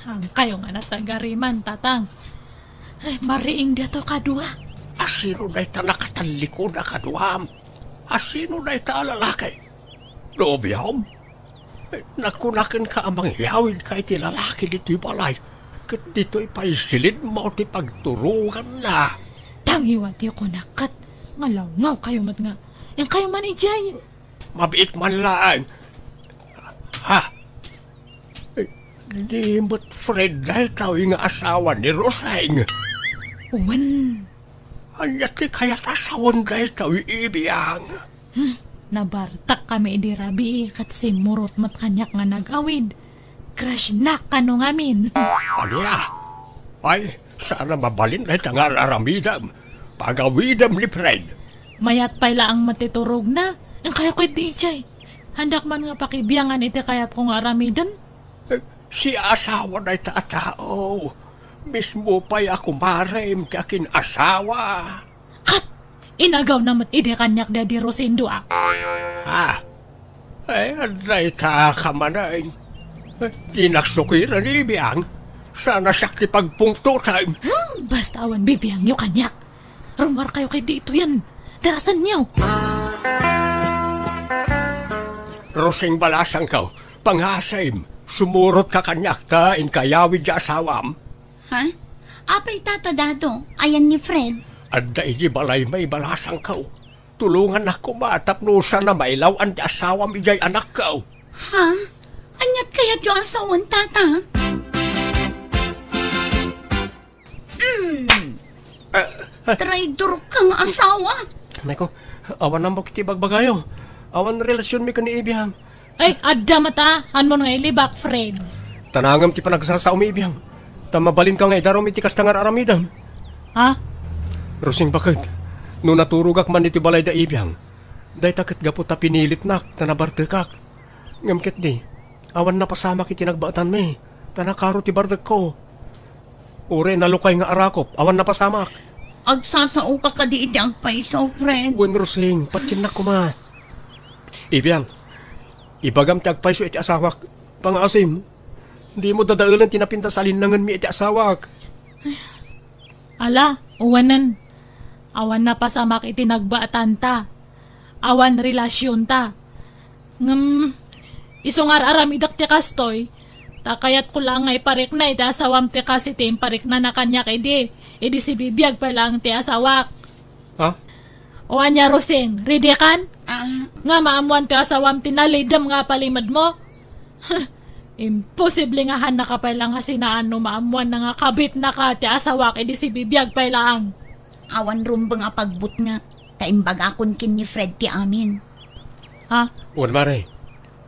Ang kayo nga natagariman, tatang. Ay, mariing dito kadua. Asino na ita nakatalikod na kadwam. Asino na ita lalaki. Lobiyam. Nakunakin ka amang yawid ka iti lalaki dito'y balay. Kat dito'y paisilid mo ti pagturugan na. Tangiwati ko nakat. Ngalaw kayo mat nga. Yang kayo man ijay. Mabiit man lang. Ha? Hindi mo't Fred dahil tao yung asawa ni Roseng. Uwan. Anyat ti kaya't asawan dahil tao yung ibiyang. Nabartak kami di rabi kat simurot mat kanyak nga nagawid. Crush na kano ngamin. Ano ya? Ay, sana mabalin dahil nga aramidam. Pagawidam ni Fred. Mayat pala ang matiturog na. Ang kaya ko'y DJ. Handak man nga pakibiyangan iti kayat kong aramidan. Si asawa na itatao. Mismo pa'y ako marim kakin asawa. Kat! Inagaw namat ide kanyak dadi Rosindo ah. Ha? Ay, anday ta kamanay. Tinaksukiran ibiyang. Sana sakti pagpungtutan. Basta awan bibiyang nyo kanyak. Rumar kayo kay dito yan. Darasan nyo. Roseng balasang ka. Pangasay sumurot ka kanyak ta in kayawid ya asawam. Ha? Apay tatadado, ayan ni Fred. Adda iji balay may balasang ka. Tulungan ako matapnusa na mailaw ang asawam ijay anak ka. Ha? Anyat kaya yung asawan tata? Traidor kang asawa. Meko, awan na mo kiti bagbagayo. Awan relasyon mi ka ni ibiyang. Ay, adda mata. Han mo nga ilibak, Fred. Tanangam ti panagsasaw mi ibiyang. Tamabalin ka nga idarom iti kastangar aramidam. Ha? Rosing bakit? No naturugak man iti balay da ibiyang. Day takit gapo ta pinilit nak, tanabartekak. Ngamkit di, awan na pasamak iti nagbatan mi. Tanakaro ti bartek ko. Ure nalukay nga arakop, awan na pasamak. Agsasao ka di iti agpaiso, Fred. Wen Rosing, patsin na kuma. Ibiyang, ibagam ti agpaiso iti asawak. Pangasim, di mo dadailan tinapinta sa alinangan mi iti asawak. Ala, uwanan. Awan na pasamak iti nagbaatan ta. Awan relasyon ta. Isungar aramidak ti kastoy. Takayat ko lang nga iparik na iti asawam ti kasi ti imparik na nakanyak edi. Edi si bibiyag pa lang ti asawak. Ha? O anya Roseng, ready kan? Nga maamuan ti asawam ti nalidam nga palimad mo. Imposible nga han nakapalang nga sinaan no maamuan na nga kabit na ka ti asawak edi si bibiyag pa lang. Awan rumbang apagbut nga. Kaimbag akon kin ni Fred ti amin. Ha? Wan mare,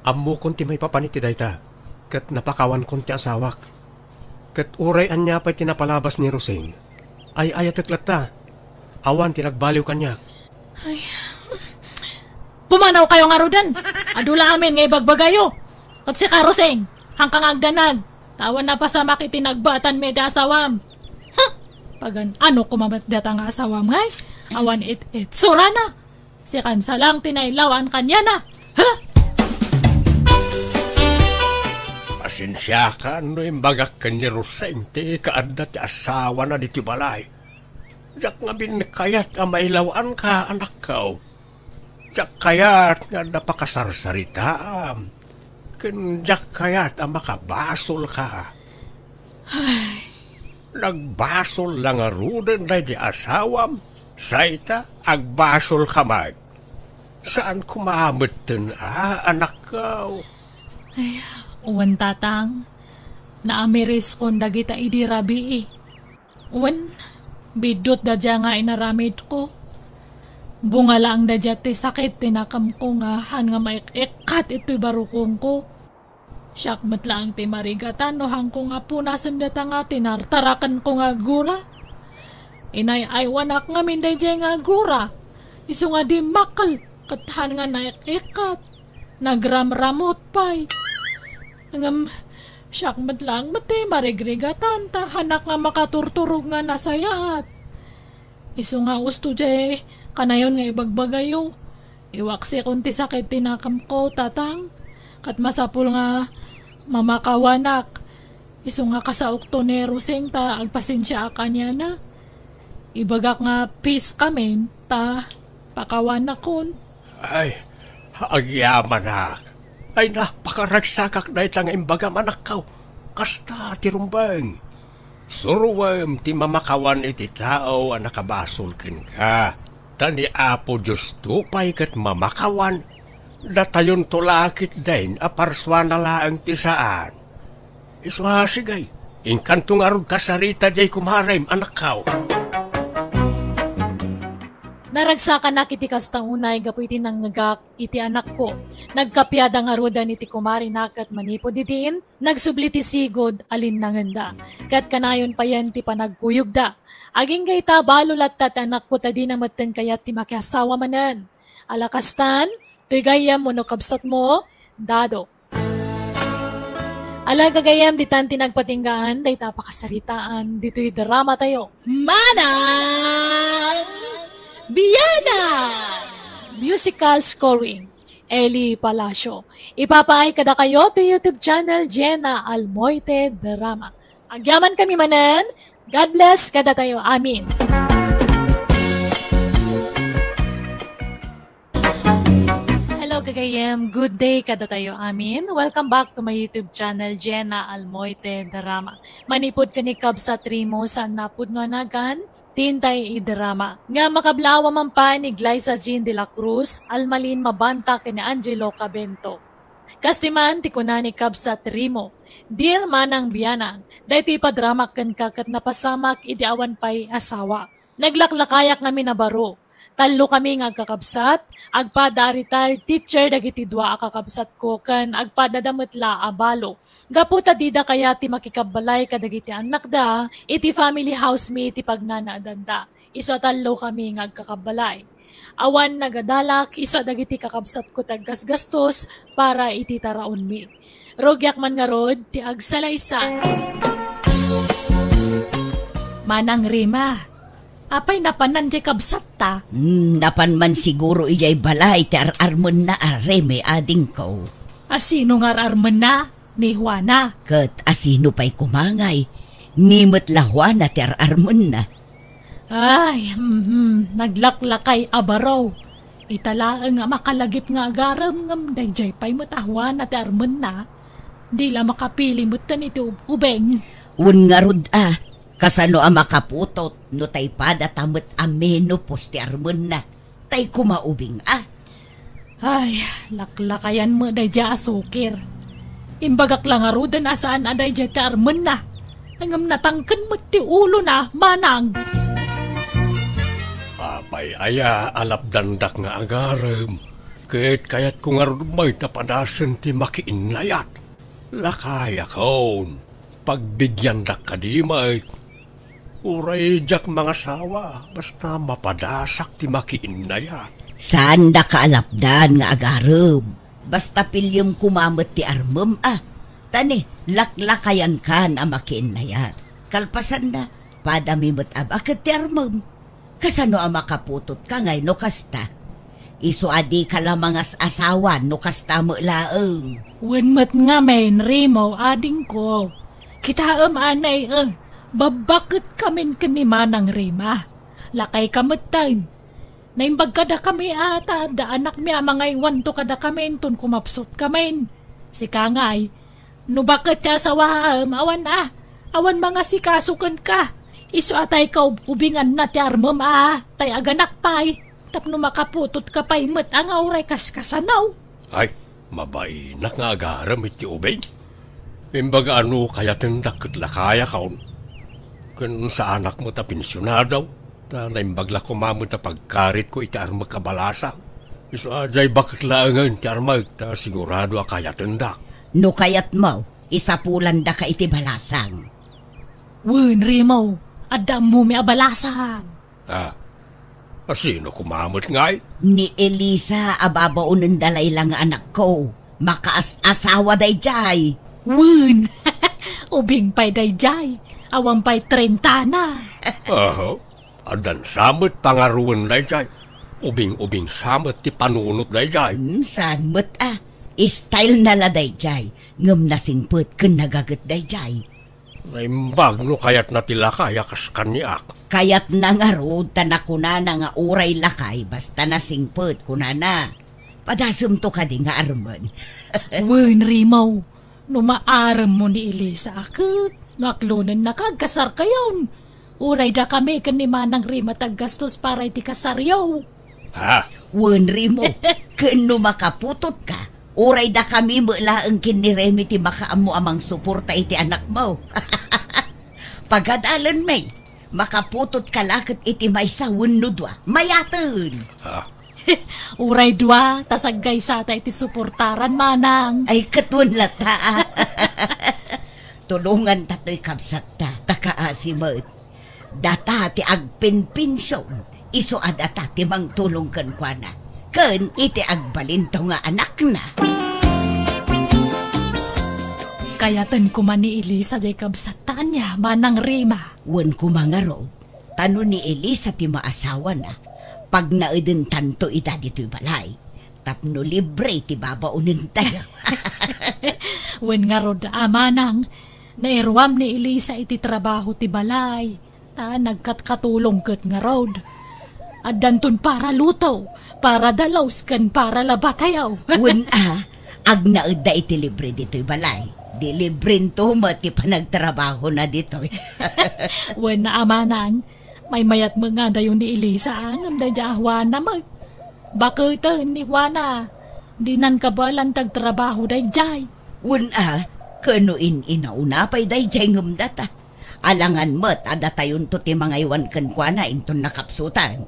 ammo kon ti may papaniti dayta. Kat napakawan kon ti asawak. Kat uray anya pa'y tinapalabas ni Roseng. Ay ayataklat ta. Awan tinagbaliw kanyak. Ay. Pumanaw kayo nga rodan. Adula amin ngay bagbagayo. Kat si Karoseng, hangkang agdanag. Tawan na pa sa makitinagbatan may dasawam. Ha? Pagan ano kumabat data nga asawam ngay? Awan it sura na. Si kansa lang tinailawan kanya na. Ha? Pasensya ka, no imbagak ka ni Roseng, ti kaadda ti asawa na diti balay. Diyak nga binikayat ang mailawan ka, anak ka. Diyak kayat nga napakasarsaritaam. Diyak kayat ang makabasol ka. Nagbasol lang aruden na di asawam, sayta agbasol ka mag. Saan kumamit din, anak ka? Ay, uwan tatang, naamiris kon dagita idirabi eh. Uwan, bidot dadya nga inaramid ko. Bunga lang dadya ti sakit tinakam ko nga han nga maikikat ito'y barukong ko. Siyak matlang ti marigatan no hang ko nga po nasandata nga tinartarakan ko nga gura. Inay ay wanak nga minday jay nga gura. Iso nga di makal katahan nga naikikat. Nagramramot pa'y. Ngam siyak matlang mati marigrigatan tahanak nga makaturturog nga nasayaat. Iso nga usto jay kanayon nga ibagbagayo. Iwaksi kunti sakit tinakam ko tatang. Kat masapul nga mamakawanak. Iso nga kasaok to ni Ruseng ta agpasensya kanya na. Ibagak nga peace kami ta pakawanak kon. Ay, agyaman nak. Ay napakaragsakak na itang imbaga manakaw. Kasta tirumbang. Suruwam ti mamakawan iti tao ang nakabasol ka. Tani apo Diyos tupay kat mamakawan. Datayon tulakit din aparswa na laang tisaan. Iswasigay. Inkantong arod kasarita jay kumarem anakaw. Naragsakan na kiti kastang unay gapu iti nanggagak iti anak ko. Nagkapyada nga rodan iti kumari nakat manipo ditiin, nagsubli ti sigod alin nanganda. Kat kanayon pa yan ti panagkuyog da. Aging gayta balulat tat anak ko tadi na matan kayat ti makiasawa manan. Alakastan, tuy gayam mo no kabsat mo, dado. Alagagayam di tanti nagpatinggaan, day tapakasaritaan, dito'y drama tayo. Manang! Biyana! Musical scoring, Eli Palacio. Ipapaay kada kayo to YouTube channel Jenna Almoite Drama. Agyaman kami manan. God bless kada tayo. Amin. Hello kagayam. Good day kada tayo. Amin. Welcome back to my YouTube channel Jenna Almoite Drama. Manipod ka ni Kabsa Trimo sa napud nga nagan. Tintay idrama. Nga makablawa man pa ni Glyza Jean de la Cruz, almalin mabanta kini Angelo Cabento. Kastiman ti kunani Kabsa Trimo, dir manang biyanang, dahito ipadramak kan kakat napasamak idiawan pa'y asawa. Naglaklakayak nga minabaro. Talo kami nga kakabsat, agpada retired teacher dagiti dua akakabsat ko kan agpada dametla abalo. Gaputa dida kaya ti makikabalay kadagiti anak da, iti family housemate ti pagnanaadanda. Iso talo kami nga agkakabalay. Awan nagadalak, iso dagiti kakabsat ko taggasgastos para iti taraon mi. Rogyak man nga rod, ti agsalaysa. Manang Rima, apay napanan di kabsat ta? Napan man siguro ijay balay ti ararmon na areme ading ko. Asino nga ararmon na? Ni Juana. Kat asino pa'y kumangay, nimot la Juana ti ararmon na. Ay, naglaklakay abaraw. Italaang nga makalagip nga agaram ngam dayjay pa'y matahwan na ti armon na. Di la makapili mo tan iti ubeng. Un nga rod kasano ang makaputot no tay pada tamot ameno pos ti armon na. Tay kumaubing Ay, laklakayan mo dayjay asukir. Imbagak lang arudan asaan aday dyan ti armon na. Hangam natangkan mo ti ulo na, manang. Apay aya alapdandak nga agarem. Kayat kung arumay tapadasan ti makiinlayat. Lakaya kaon. Pagbigyan dak kadimay. Uray jak mga sawa. Basta mapadasak ti makiinlayat. Saan da kaalapdan nga agarem? Basta pilyong kumamot ti armom Tani, laklakayan kan amakiinlayat. Kalpasan na, padamimot bakit ti armom. Kasano ang makaputot ka ngay no kasta. Iso adi ka lamangas asawa no kasta mo laeng. Wenmet nga main Rimo ading ko. Kita anay babakit kamin kanimanang Rima. Lakay kamot time. Naimbag kada kami ata, da anak mi mga iwan to kada kami, tun kumapsot kami. Si Kangay, no bakit ka asawa, awan mga sikasukan ka. Iso atay ka ubingan na ti armom tay aganak pay, tapno makaputot ka pay met ang auray kaskasanaw. Ay, mabainak nga agaram iti ubing. Imbag ano kaya tindak lakaya kaon. Kung sa anak mo ta pensyonadaw. Ta naimbagla kumamot na pagkarit ko iti armag kabalasa. Iso ajay bakit laangan ti armag ta sigurado akaya tendak. No kayat mo, isapulan da ka iti balasang. Wen, Rimaw, adam mo may abalasan. Sino kumamot ngay? Ni Elisa ababaon ng dalay lang nga anak ko. Makaas-asawa day jay. Wen, ubing pa'y dayjay, awang pa'y 30 na. Andan samot pangaruan day jay. Ubing-ubing samot ti panunot day jay. Saan mo't style na la day jay. Ngam na singput kun nagagat day jay. Ay bagno kayat na tila kaya kas kanyak. Kayat na nga road tanakuna na nga uray lakay basta na singput kunana. Padasum to ka di nga arman. Wen, Rimaw, numaaram mo ni Elisa akit. Naklunan na kagkasar kayon. Uray da kami kanimanang Rima taggastos para iti kasaryaw. Wen, Rimo, kano makaputot ka. Uray da kami mula ang kiniremi ti makaamo amang suporta iti anak mo. Pagadalan may, makaputot ka lakit iti may sawunudwa. Mayatan! Uray dua, tasaggay sata iti suportaran manang. Ay katun lata. Tulungan tato'y kabsat ta, takaasimot. Data ti agpinpinsyon, iso adata ti mang tulong kan kwa na. Kan iti agbalinto nga anak na. Kayatan ko man ni Elisa jay kabsatan niya manang Rima. Wen kumangaro, tano ni Elisa ti maasawa na. Pag naidin tanto ita dito'y balay, tapno libre ti babaunin tayo. Wen nga rod manang, nairwam ni Elisa iti trabaho ti balay. Nagkatkatulong ket nga rod. At danton para lutaw, para dalaws kan para labatayaw. Wen agnaida iti libre dito'y balay. Di librin to ti panagtrabaho na dito'y. Wen na amanang, may mayat mga dayon ni Elisa ang da Juana mag. Bakit ni Juana, di nan kabalan tagtrabaho day jay. Wen kano inauna pa'y day jay ngumdata. Alangan mo't adatayon to ti mga iwan kankwana inton nakapsutan.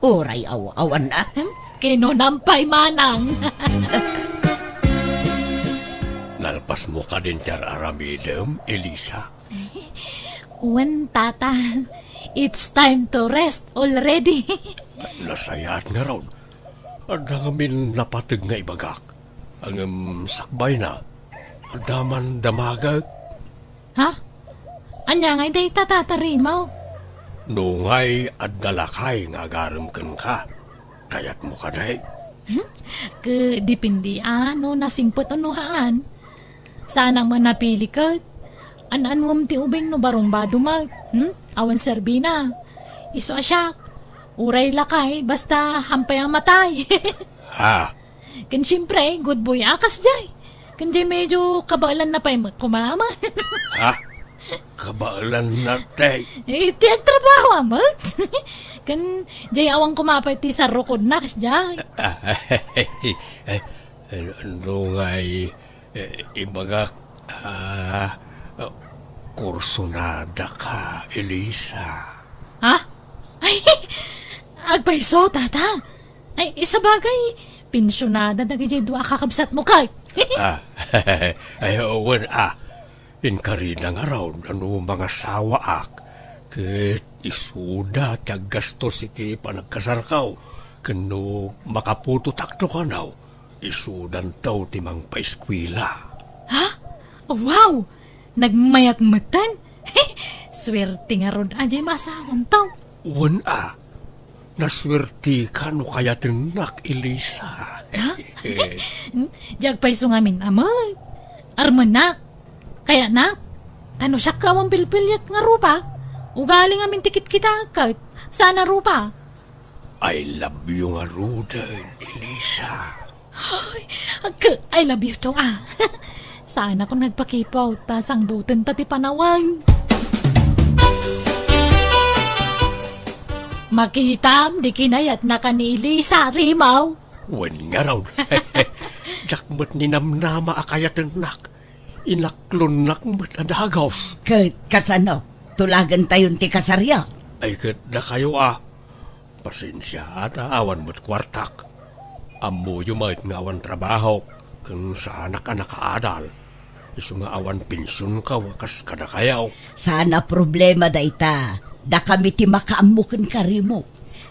Oray awan na. Kino nampay manang. Nalpas mo ka din tiar aramidem, Elisa. Wen, tata, it's time to rest already. Nasayat nga raw. Adamin napatag nga ibagak. Ang sakbay na. Adaman damagag. Ha? Anya ngay day tatatarimaw. Nungay at dalakay nga agaram ka. Kayat mo ka day. Dipindi nasingpot anuhaan. Sanang manapili ka. An-anwam ti ubing no barumbado mag. Awan serbina. Iso asyak. Uray lakay basta hampay ang matay. Kan siyempre, good boy akas jay. Kan jay medyo kabalan na pa'y kumama. Kabalan na tay. Iti ang trabaho amat. Kan jay awang kumapay ti sa rukod na kas jay. Nungay ibagak kursunada ka, Elisa. Ay, agpaiso, tata. Ay, isa bagay, pensyonada na gajay dua kakabsat mo kay. Ay, wen inkarina nga raw, ano mga sawaak, ket isuda tiag gastos iti panagkasarkaw, kano makaputo takto ka naw, isudan taw timang paiskwila. Wow! Nagmayat-matan? Swerte nga ron ajay masawang taw. Wen naswerte ka no kaya tinak, Elisa. Diag paiso ngamin amay. Arman na. Kaya na, tano siya kawang pilpilyat nga rupa. Ugaling amin tikit kita kat. Sana rupa. I love you nga rudan, Elisa. I love you to Sana kung nagpakipaw, tasang butin tati panawang. Makitam, di kinayat na kanili sa Rimaw. Wen nga raw. Jakmat ni namnama akayatanak. Inaklonak mo't adagaws. Kasano? Tulagan tayon ti kasarya. Ay kat na kayo Pasensya at awan mo't kwartak. Amo yung mga nga awan trabaho. Kung sa anak kaadal, iso nga awan pensyon ka, wakas ka na kayaw. Sana problema dayta. Da kami ti makaamukan karimo.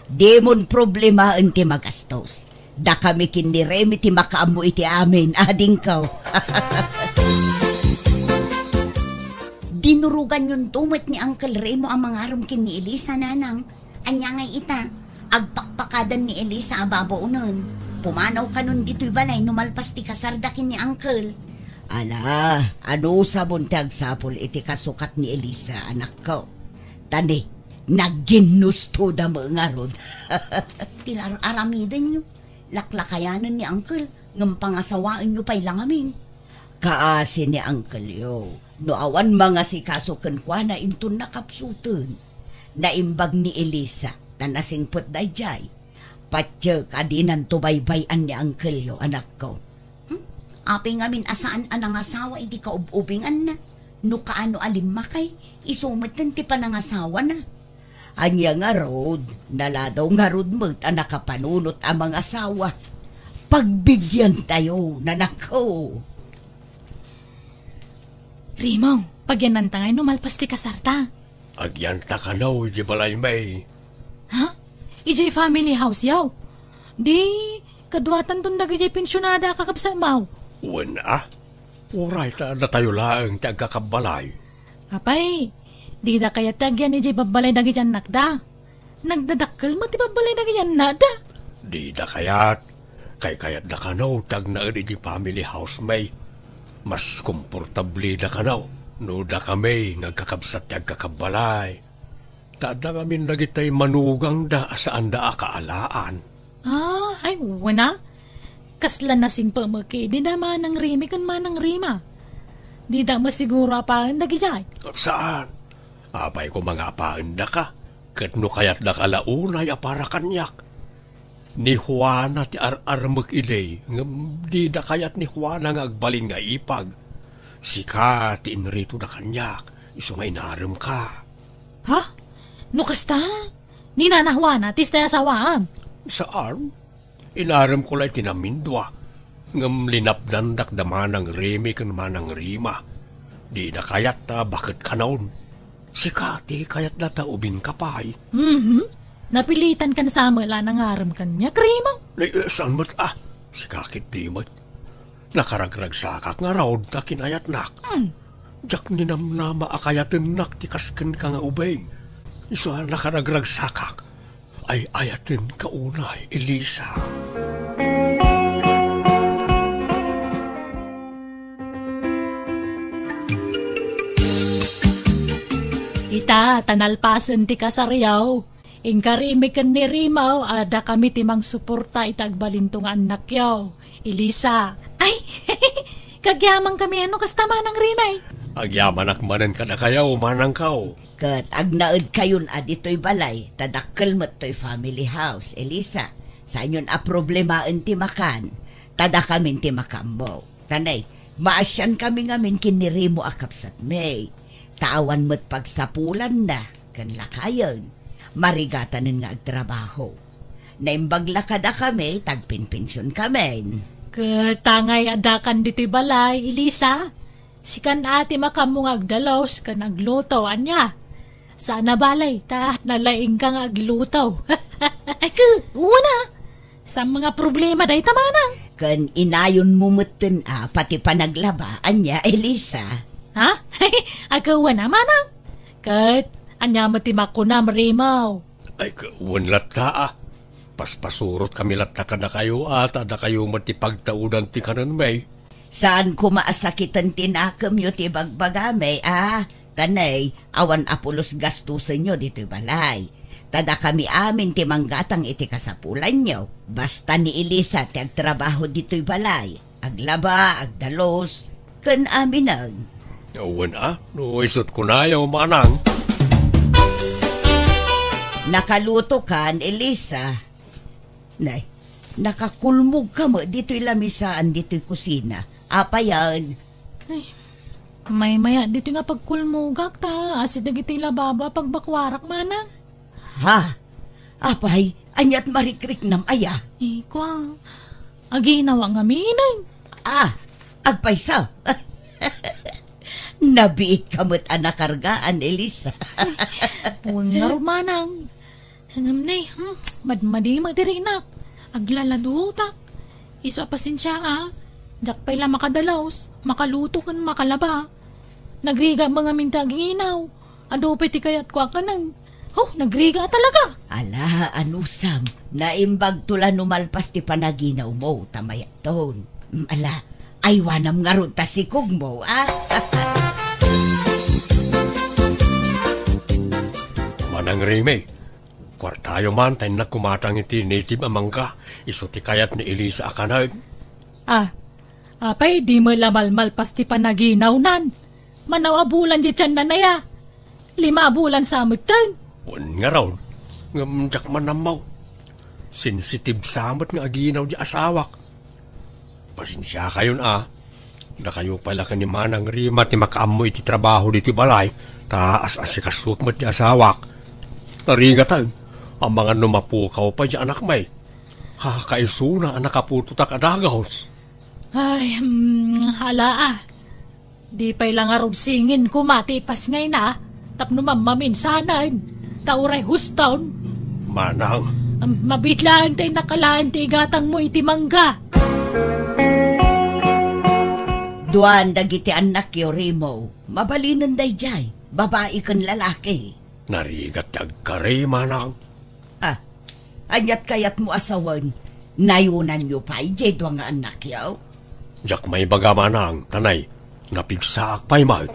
Demon problema ti magastos. Da kami kiniremi ti makaamu iti amin. Ading kaw. Dinurugan yun tumot ni Uncle Remo ang mga aram kin ni Elisa, nanang. Anya ngay ita, agpakpakadan ni Elisa ababo nun. Pumanaw ka nun dito'y balay, numalpas ti kasardakin ni Uncle. Ala, ano sabon ti agsapol iti kasukat ni Elisa, anak ko. Tani, nagginusto da mga rod. Tilar aramidan nyo. Laklakayanan ni Uncle, ng pangasawaan nyo pa'y lang amin. Kaasi ni Uncle yo. No awan mga si kasukan kwa na intun nakapsutun. Naimbag ni Elisa, tanasingpot day jay. Patyo kadinan tubaybayan ni Uncle yo, anak ko. Apay ngamin asaan anang asawa, hindi ka ubingan na. No kaano alimakay, isumatan ti panangasawa na. Anya nga rod, naladaw nga rod mo, nakapanunot ang mga asawa. Pagbigyan tayo, nanak ko. Rimaw, pagyanan tangay numalpas ti kasarta. Agyanta ka na, di balay may. Ha? Ijay family house yaw. Di, kaduatan tong dagijay pensyonada kakabsamaw. Wala. Uray ta na tayo lang ti agkakabalay. Apay, di da kaya tagyan ijay babalay dagijay nakda. Nagdadakkel mo ti babalay dagijay nada. Di da kayat. Kayat da ka na, tag na di family house may. Mas komportable da ka na. No da kami, nagkakabsat ti agkakabalay. Tada kami nagitay manugang da saan da akaalaan. Ay, wana? Kasla nasing pamaki, di da manang rimi kan manang rima. Di da masiguro apaan dagijay. Saan? Apay ko mga apaan da ka. Kat no kayat da kalaunay apara kanyak. Ni Juana ti ar-armag ilay, ngam di da kayat ni Juana nga agbalin nga ipag. Sika ti inrito da kanyak, iso nga inaram ka. Ha? No kasta? Ni nanahwana, tis tayo sawaan. Saan? Inaram ko lang tinamindwa. Ngam linapdandak da manang remi kan manang rima. Di da kayat ta bakit kanaon. Sika ti kayat da ta ubing kapay. Napilitan kan sama la nangaram kanya, krimaw. Saan mo't si kakit di mo't. Nakaragrag sakak nga raod ta kinayat nak. Jak ninamnama akayatin nak tikasken ka nga ubeng. Iso nakaragrag sakak ay ayatin kaunay, Elisa. Ita, tanalpasan ti kasaryaw. Ingkarimikan ni Rimaw, ada kami timang suporta itagbalintong anak yaw. Elisa. Ay, kagyamang kami ano kasta manang Rimay. Agyaman akmanan ka na kayaw, manang kao. Kat agnaad kayon adito'y balay, tadakkel mo't to'y family house, Elisa. Sa inyon problemaan ti makan, tada kamin ti makambo. Tanay, maasyan kami ngamin kinirimo akapsat may. Tawan mo't pagsapulan na, kan lakayon. Marigatanin nga agtrabaho. Naimbagla kada kami, tagpinpensyon kami. Katangay adakan dito'y balay, Elisa. Sikan ati makamong agdalaws kan agluto, anya. Sana balay, ta nalaing kang agluto. Ay una. Sa mga problema day tamanang. Kan inayon mumutin pati panaglaba, anya, Elisa. Ha? Agawa na manang. Kat, anya matimak ko na, Marimaw. Ay, kawan ta Paspasurot kami latta ka na kayo at ada kayo matipagtaudan ti kanan may. Saan ko maasakitan tinakam yo ti bagbagame, Tanay, awan apulos gastusan nyo dito balay. Tada kami amin ti manggatang iti kasapulan nyo. Basta ni Elisa ti agtrabaho dito'y balay. Aglaba, agdalos, kan aminag. Awan no isot ko na yaw manang. Nakaluto kan, Elisa. Nay, nakakulmog ka mo dito'y lamisaan, dito'y kusina. Apa yan? Ay, may dito nga pagkulmugak ta. Asid na giti lababa pagbakwarak manang. Ha? Apay, anyat marikrik nam aya. Ikwa, aginawa nga minay. Agpaysa. Nabiit kamot anak kargaan, Elisa. Huwag nga rumanang. Hangam na madmadi magdirinak. Aglaladutak. Iso pasensya Jak pala makadalaos. Makaluto kan makalaba. Nagriga mga mintaginaw. Ado piti kayat kwa ka nang. Nagriga talaga. Ala, anusam. Naimbag tula numalpas ti panaginaw mo, tamayaton. Ala, aywanam nga ron tasikog mo, Manang Rime, kwartayo man tayo na kumatang iti native amang ka, iso ti kayat ni Elisa akanag. Apay di mo lamalmal pas ti panaginaw nan. Manaw abulan di tiyan na naya. 5 bulan sa amutan. Nga raw, ngamjak manamaw. Sensitive samot nga aginaw di asawak. Pasensya kayon na kayo pala ka ni Manang Rima ti makaamoy ti trabaho di ti balay, taas asikasuk mo ti asawak. Narigatan, ang mga numapukaw pa di anak may. Kakaisuna ang nakapututak adagos. Ay, hala Di pa'y lang arog singin ko matipas ngay na, tapno mamaminsanan, tauray hustawn. Manang. Mabitlaan tayo nakalaan ti igatang mo iti mangga. Duan dagiti anak yo, Rimo. Mabalinan day jay, babae kan lalaki. Narigat agkari, Manang. Anyat kayat mo asawan, nayunan nyo pa ije duwa nga anak yaw. Jak may baga, Manang, tanay. Napigsaak pa'y mag.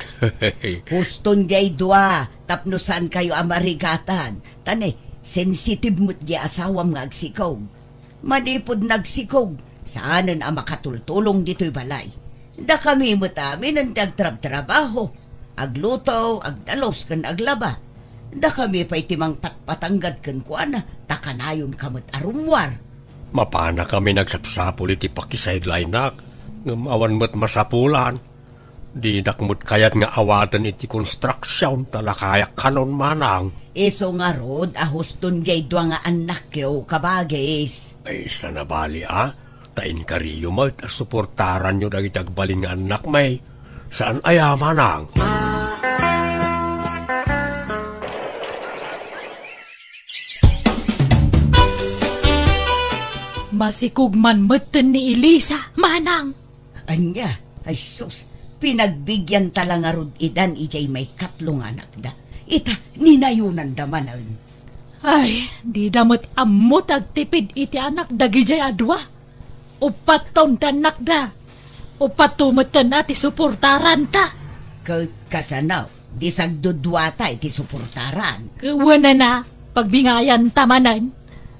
Huston jay dua, tapnusan kayo amarigatan. Tane, sensitive mo't di asawam nga agsikog. Manipod nagsikog, saanan ang makatultulong dito'y balay. Da kami mo't amin ang tagtrab-trabaho. Agluto, agdalos kan aglaba. Da kami pa'y timang patpatanggad kan kuana, takanayon kamot arumwar. Mapana kami nagsapsapul iti pakisidline nak. Ngamawan mo't masapulan. Di dakmut kayat nga awatan iti construction talakayak kanon, Manang. Iso nga rod, ahuston jay dua nga anak yo kabagis. Ay sanabali tain kariyo mo at suportaran nyo dagiti agbalin nga anak may. Saan aya, Manang? Masikugman meten ni Elisa, Manang. Anya, ay sus, pinagbigyan talang arod idan ijay may 3 anak da. Ita, ninayunan da manan. Ay, di damot amot agtipid iti anak dagijay adwa. 4 taon tanak da. 4 tumatan ati suportaran ta. Kasanaw, di sagdudwata iti suportaran. Kawana na, pagbingayan tamanan.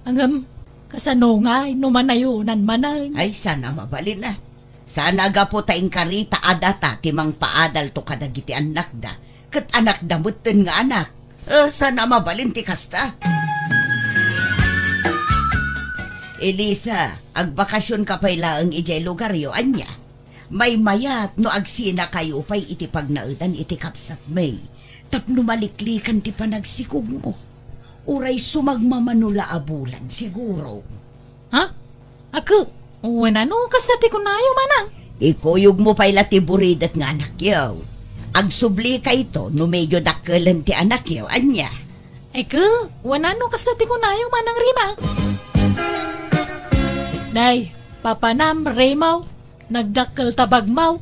Hanggang kasano nga, numanayunan manan. Ay, sana mabalin na. Sana gapo taing karita adata timang paadal to kadagiti anak da. Kat anak damutin nga anak. Sana mabalin ti kasta. Elisa, agbakasyon ka pa'y laang ijay lugar yo, anya. May mayat no agsina kayo pa'y iti pagnaudan iti kapsat may. Tapno maliklikan ti panagsikog mo. Uray sumagmamanula abulan siguro. Ako? Wala no, kasati ko na yung Manang. Ikuyog mo pa'y latiburidat nga anak yaw. Agsubli ka ito, no medyo dakkelan ti anak yaw, anya. Eko, wala no, kasati ko na yung Manang Rima. Day, papanam, Rimaw, nagdakkel tabagmaw.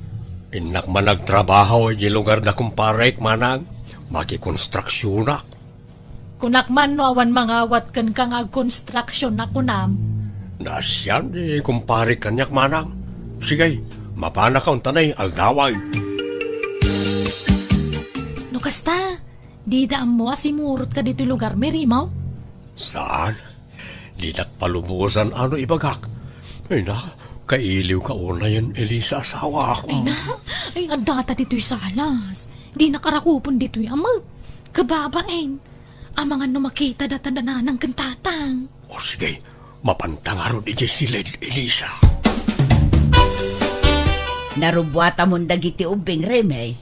Inak man nagtrabaho di lugar na kumparek, Manang. Makikonstruksyonak. Kunakman no awan mangawat kan kang agkonstruksyon na kunam. Nasyan di kumpare kanyak, Manang. Sige, mapana ka untanay aldaway. No kasta, di daan mo asimurot ka dito lugar, may Rimaw? Saan? Di nakpalubusan ano ibagak. Ay na, kailiw ka una yan, Elisa, asawa ako. Ay adata dito'y salas. Di nakarakupon dito'y amag. Kababain. Ang mga numakita datadanan ng kantatang. O sige, mapantangaro di Jessilid, Elisa. Narubwata mong dagiti ubing, Reme.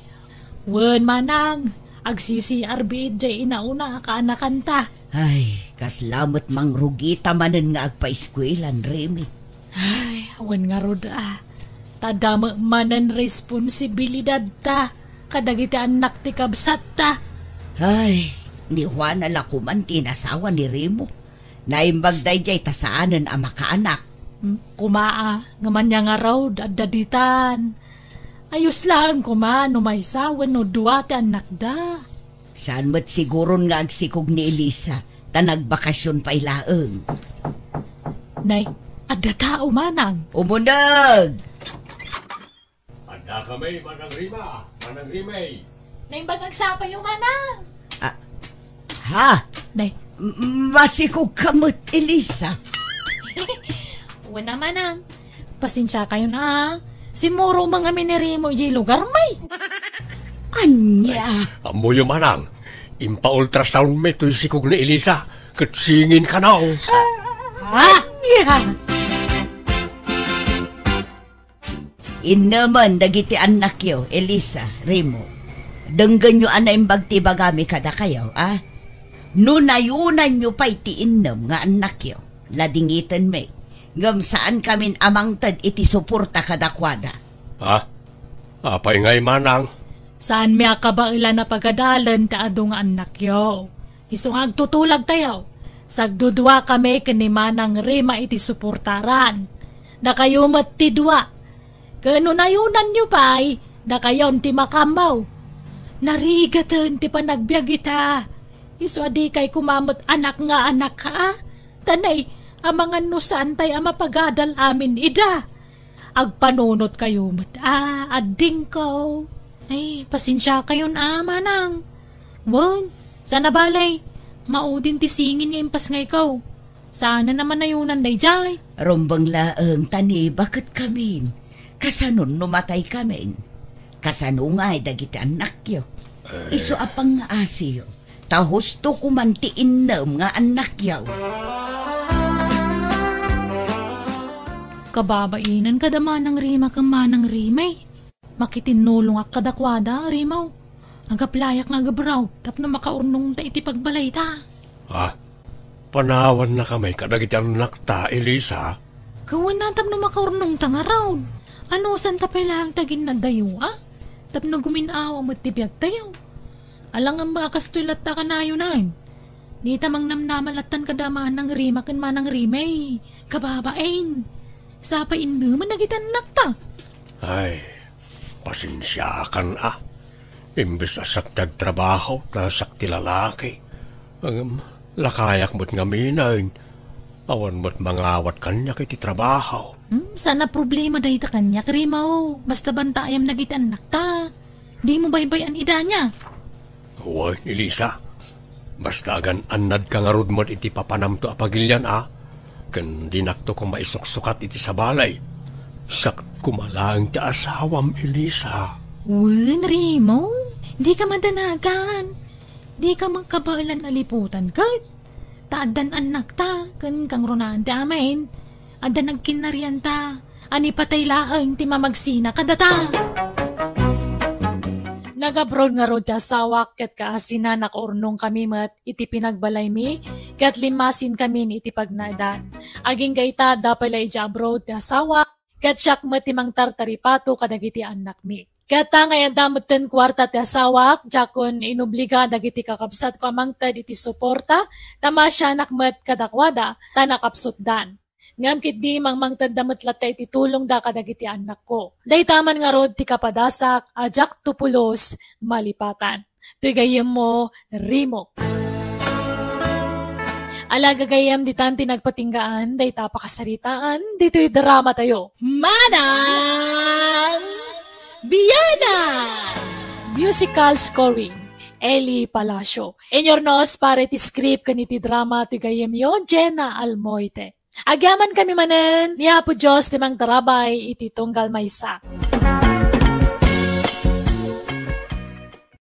Wen, Manang. Agsisi-arbid jay inauna ka anakanta. Ay, kaslamot mang rugita manen nga agpa-eskwela'n, Reme. Ay, awan nga rod Tadama manan responsibilidad ta, kadagiti anak ti kabsat ta. Ay, ni Juan alakuman tinasawa ni Remo. Naimbag dayjay tasaanan ang makaanak. Kumaa, ngaman niya nga raw, dadaditan. Ayos lang kuma, no may sawan no duwate anak da. Saan mo't siguro nga agsikog ni Elisa, ta nagbakasyon pa ilaeng. Nay, adda tao manang. Umunag! Anda kami, Manang Rima, Manang Rimay. Nay, bagagsapa yung manang. Ha? Nay, Masikog kamot, Elisa. wala manang. Pasensya kayo na. Simuro mga minirimo yung lugar may. Anya? Amo yung Manang, impa-ultrasound me to'y sikog ni Elisa, katsingin ka na o. Anya? Inaman dagiti anak yo, Elisa, Remo. Denggan nyo anay bagtibagami kada kayo, ah? Nunayunan nyo pa'y tiinom nga anak yo. Ladingitan may. Ngam saan kamin amang tad iti suporta kadakwada. Ha? Apay ngay Manang. Saan may akabailan na pagadalan ta adong anak yo. Isungag tutulag tayo. Sagdudwa kami kanimanang Rima iti suportaran. Na kayo matidwa. Kanunayunan nyo pa'y na kayon ti makamaw. Narigatan ti panagbiag ita. Iso adi kay kumamot anak nga anak ka. Tanay, amangan no santay ang mapagadal amin ida. Agpanunot kayo mat adding ko. Ay, pasensya kayo na manang. Wan, sana balay. Maudin ti singin nga impas nga ikaw. Sana naman nayunan day jay. Rombang laeng tani, bakit kamin? Kasanon numatay kamin. Kasano nga'y dagiti anak yo. Iso apang nga asiyo. Tahusto kumantiin nam nga anak yaw. Kababainan kadama ng Rima kang manang Rimay. Makitinulong ak kadakwada, Rimaw. Agaplayak nga gabraw, tap na makaurnong ta iti pagbalay ta. Ha? Panawan na kami kadagiti anak ta, Elisa. Kawan na tap na makaurnong ta nga raw. Ano san tapay lang tagin na dayo, ah? Tap na guminawa mo tibiyag tayo. Alang ang makastulat ta kanayo na. Di tamang namnamalatan kadamaan ng Rima kan manang Rimay. Kababain. Sapain naman nagitan nakta. Ay, pasensya kan ah. Imbes asak trabaho, nasak ti lalaki. Lakayak mo't ngaminayin. Awan mo't mangawat kanya kiti trabaho. Sana problema dahi ta kanya, Rimaw. Basta bantayam nagitan nakta. Di mo baybayan ida niya. Uy, Elisa. Basta agan anad ka nga rod mo't iti papanam to apagilyan ah. Kan dinakto kong maisuksukat iti sa balay. Sak kumalang ti asawam, Elisa. Wen, Rimaw. Di ka madanagan. Di ka magkabailan aliputan kat. Taadan anak ta, kan kang runaan ti amin. Ada nagkinarian ta. Ani patay laang ti mamagsina kadata. Nagabroad nga rod sawak ket kaasina nakaurnong kami mat iti pinagbalay mi ket limasin kami iti pagnadan. Aging gaita dapay iti abroad sawak ket siak met timang tartaripato kadagiti anak mi. Kata ngayon damutin kwarta ti asawak, jakon inubliga dagiti kakabsat ko amangtad iti suporta, tama siya nakmet kadakwada, tanakapsutdan. Ngam kit di mangtad damat latay iti tulong da kadagiti anak ko. Day taman nga rod ti kapadasak, ajak tupulos, malipatan. Tuy gayem mo, Rimo. Alagagayam di tanti nagpatinggaan, day tapakasaritaan, dito'y drama tayo. Manang! Biyana! Musical scoring, Eli Palacio. Enyornos para iti script kaniti drama ti gayem yo, Jenna Almoite. Agyaman kami manen, niya po Diyos timang tarabay iti tunggal maysa.